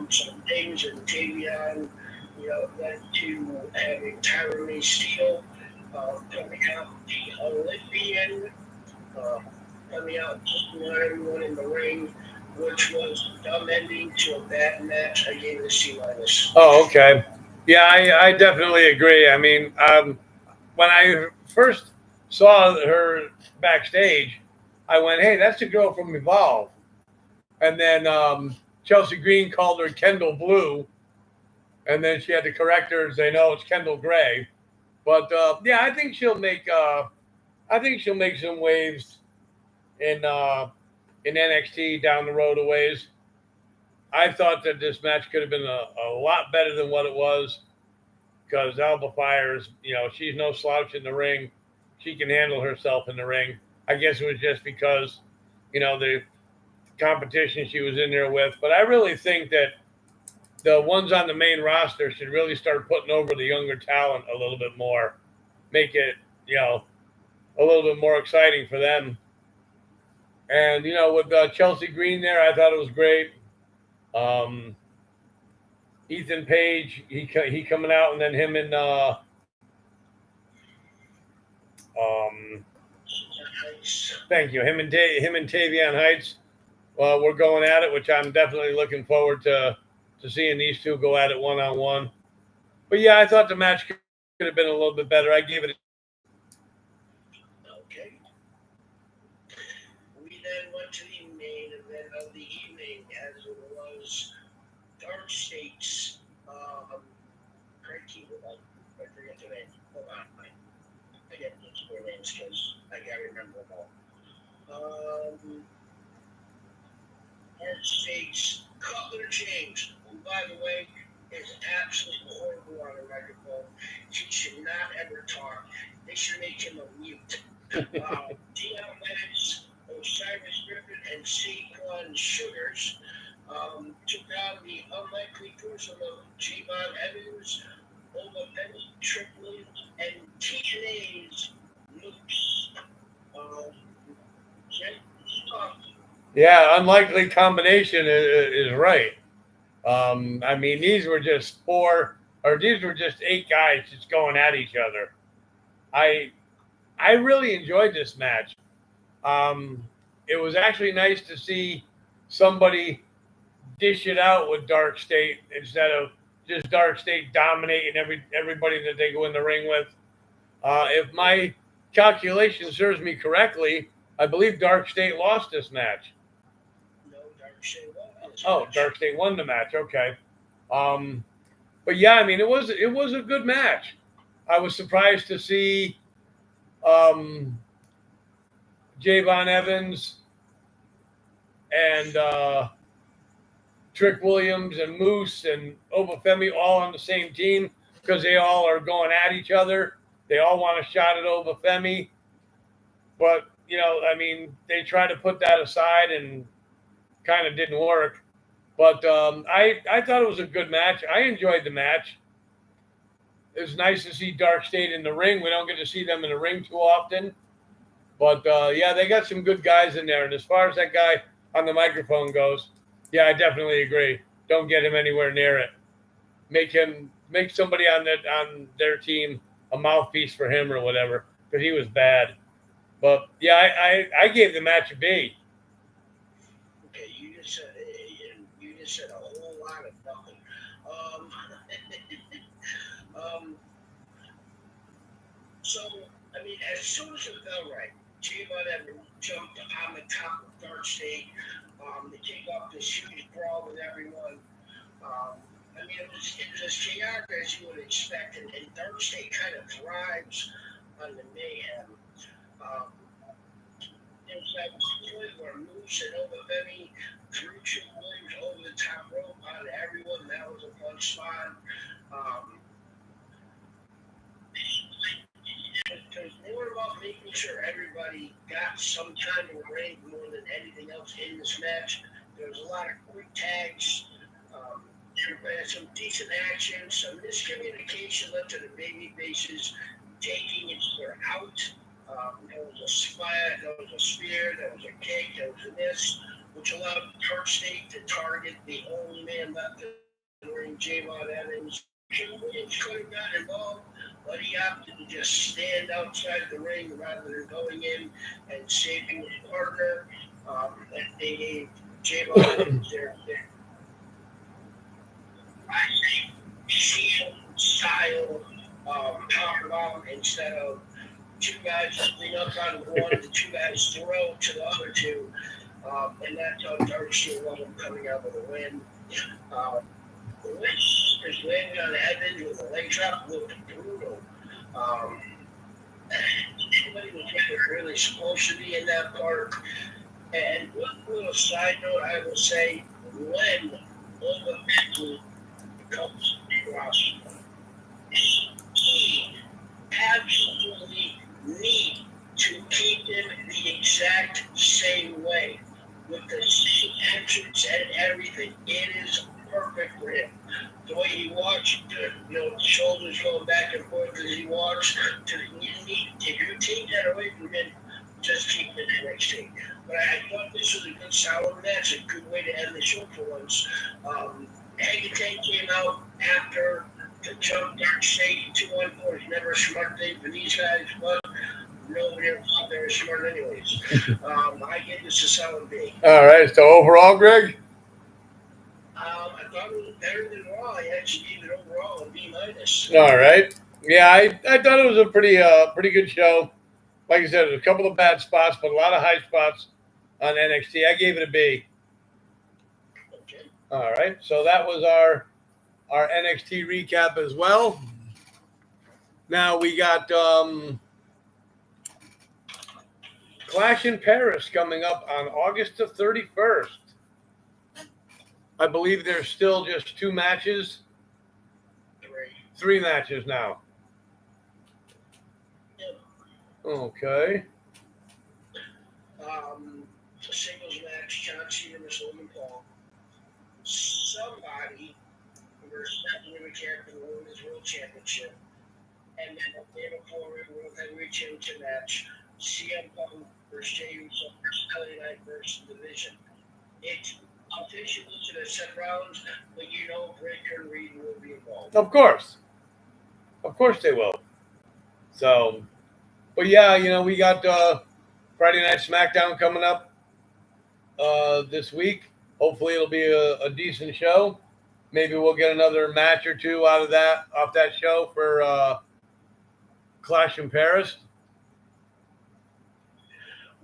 some things, and Tavion, led to having Tyron Steele coming out the Olympian, coming out, putting everyone in the ring, which was a dumb ending to a bad match. I gave it a C-. Oh, okay. Yeah, I definitely agree. I mean, when I first saw her backstage, I went, hey, that's the girl from Evolve. And then Chelsea Green called her Kendall Blue. And then she had to correct her and say, no, it's Kendall Gray. But yeah, I think she'll make some waves in NXT down the road a ways. I thought that this match could have been a lot better than what it was because Alba Fire is, she's no slouch in the ring. She can handle herself in the ring. I guess it was just because, the competition she was in there with. But I really think that the ones on the main roster should really start putting over the younger talent a little bit more. Make it, a little bit more exciting for them. And with Chelsea Green there, I thought it was great. Um, Ethan Page, he coming out, and then him and um, thank you, him and Tavion Heights. We're going at it, which I'm definitely looking forward to seeing these two go at it one-on-one. But yeah, I thought the match could have been a little bit better. I gave it. Okay. We then went to the main event of the evening, as it was Dark States. Craig Keeble, I forget the name. Hold on. I get these four names because I can't remember them all. Dark States, Cutler James, who, by the way, is absolutely horrible on a microphone. He should not ever talk. They should make him a mute. Dion Lennox, Osiris Griffin, and Saquon Sugars took on the unlikely person of Javon Evans, Ola Benny, Trick Williams, and TNA's Mooks. Yeah, unlikely combination is right. I mean, these were just eight guys just going at each other. I really enjoyed this match. It was actually nice to see somebody dish it out with Dark State instead of just Dark State dominating everybody that they go in the ring with. If my calculation serves me correctly, I believe Dark State lost this match. No, Dark State won. Oh, Dark State won the match. Okay. But yeah, I mean, it was a good match. I was surprised to see Javon Evans and Trick Williams and Moose and Obafemi all on the same team because they all are going at each other. They all want a shot at Obafemi. But, I mean, they tried to put that aside and kind of didn't work. But I thought it was a good match. I enjoyed the match. It was nice to see Dark State in the ring. We don't get to see them in the ring too often. But, yeah, they got some good guys in there. And as far as that guy on the microphone goes, yeah, I definitely agree. Don't get him anywhere near it. Make somebody on their team a mouthpiece for him or whatever, because he was bad. But, yeah, I gave the match a B. Okay, you just said a whole lot of nothing. So, I mean, as soon as it felt right, Javon Evans jumped on the top of Dark State to kick off this huge brawl with everyone. I mean, it was as chaotic as you would expect, and Dark State kind of thrives on the mayhem. There was that point where Moose and Obafemi threw Trick Williams over the top rope on everyone. That was a fun spot. It was more about making sure everybody got some kind of ring more than anything else in this match. There was a lot of quick tags. Everybody had some decent action. Some miscommunication led to the baby faces taking each other out. There was a splat, there was a spear, there was a kick, there was a miss, which allowed Dark State to target the only man left in the ring, Javon Evans. Williams could have got involved, but he opted to just stand outside the ring rather than going in and saving his partner. They gave Javon Evans their I say, shield style powerbomb instead of two guys lean up on one, the two guys throw to the other two, and that's how Dark State wound up coming out with a win. Which is landing on Evans with a leg drop looked brutal. Everybody was looking really supposed to be in that part. And one little side note, I will say, when Obafemi comes across, he absolutely need to keep him the exact same way with the same entrance and everything. It is perfect for him. The way he walks, the shoulders going back and forth as he walks. If you take that away from him, just keep it in NXT. But I thought this was a good, solid match, a good way to end the show for once. Hangman came out after the jump Dark State 214 is never a smart thing for these guys, but nobody ever thought they were smart anyways. I give this a solid B. All right. So overall, Greg? I thought it was better than Raw. I actually gave it overall a B minus. All right. Yeah, I thought it was a pretty good show. Like I said, there's a couple of bad spots, but a lot of high spots on NXT. I gave it a B. Okay. All right. So that was our NXT recap as well. Now we got Clash in Paris coming up on August the 31st. I believe there's still just 2 matches. 3 matches now. Yep. Okay. A singles match, John Cena versus Logan Paul. Somebody versus that women's champion the Women's World Championship. And then a day before World Heavyweight Championship match, CM Punk versus Jey Uso versus LA Knight versus Division. It's officially listed as Seth Rollins, but you know Breaker and Reed will be involved. Of course they will. So, but yeah, we got Friday Night SmackDown coming up this week. Hopefully it'll be a decent show. Maybe we'll get another match or 2 off that show for Clash in Paris.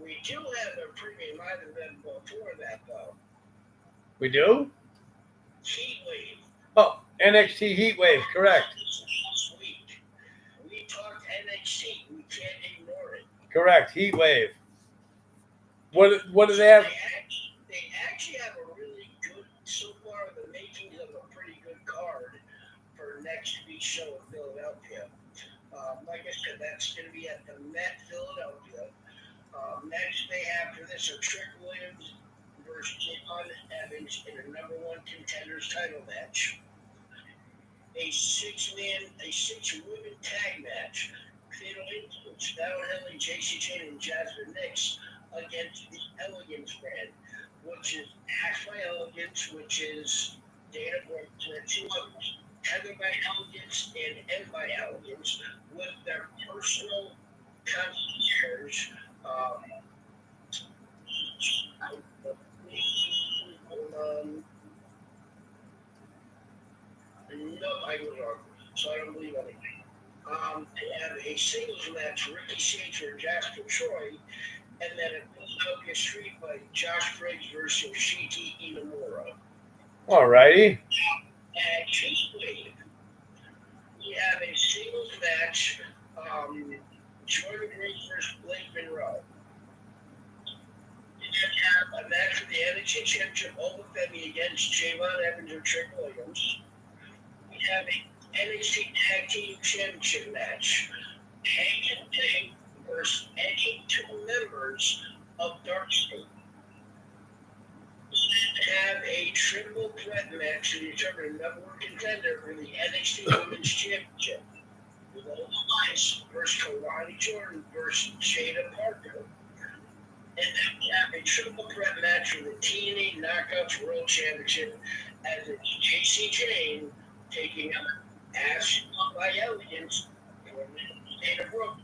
We do have a premium item event before that, though. We do? Heat Wave. Oh, NXT Heat Wave, correct. Last week, we talked NXT. We can't ignore it. Correct, Heat Wave. What do they have? They actually have a really good, so far, the makings of a pretty good card for next week's show in Philadelphia. Like I said, that's going to be at the Met Philadelphia. Next they have for this are Trick Williams versus Javon Evans in a number 1 contenders title match. A 6-women tag match. Fatal Influence, Val Henley, JC Chain, and Jasmine Nix against the Elegance brand, which is Ash by Elegance, which is Dana Brooke, and 2 others. Heather by Elegance and M by Elegance with their personal concierge. No, I was wrong, so I don't believe anything. They have a singles match, Ricky Sage or Jasper Troy, and then a Philadelphia Street fight, Josh Briggs versus Yoshiki Inamura. All righty. At Heat Wave, we have a singles match, Jordan Grace versus Blake Monroe. We have a match for the NXT Championship, Obafemi against Javon Evans or Trick Williams. We have a NXT Tag Team Championship match, Hangman Page versus any 2 members of Dark State. We have a triple threat match to determine the number 1 contender for the NXT Women's Championship. Lola Mice versus Kalani Jordan versus Jada Parker. And then we have a triple threat match for the TNA Knockouts World Championship as it's JC Jane taking out Ash by Elegance, Dana Brooke,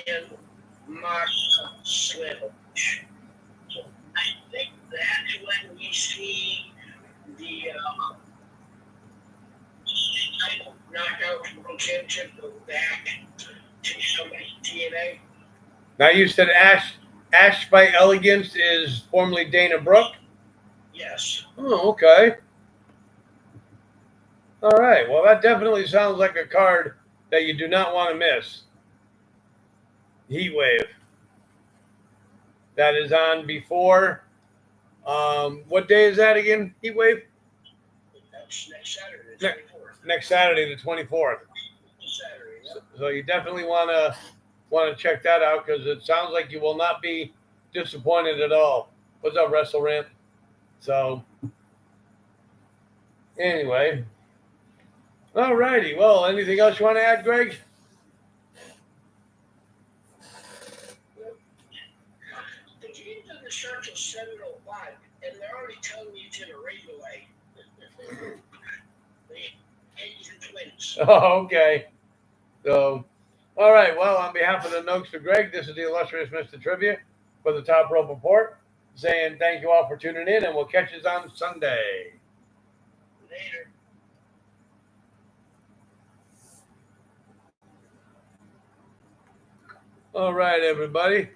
and Masha Slavovich. So I think that's when we see the Knockout World Championship go back to somebody's TNA. Now you said Ash by Elegance is formerly Dana Brooke? Yes. Oh, okay. All right. Well, that definitely sounds like a card that you do not want to miss. Heat Wave. That is on before. What day is that again? Heat Wave? That's next Saturday, the 24th. Next Saturday, the 24th. Saturday, yeah. So you definitely want to check that out because it sounds like you will not be disappointed at all. What's up, Wrestle Ramp? So anyway, all righty. Well, anything else you want to add, Greg? starts till 7:05, and they're already telling me it's in a relay. The Yankees and Twins. Oh, okay. So, all right. Well, on behalf of the Nokester Greg, this is the illustrious Mr. Trivia for the Top Rope Report, saying thank you all for tuning in, and we'll catch you on Sunday. Later. All right, everybody.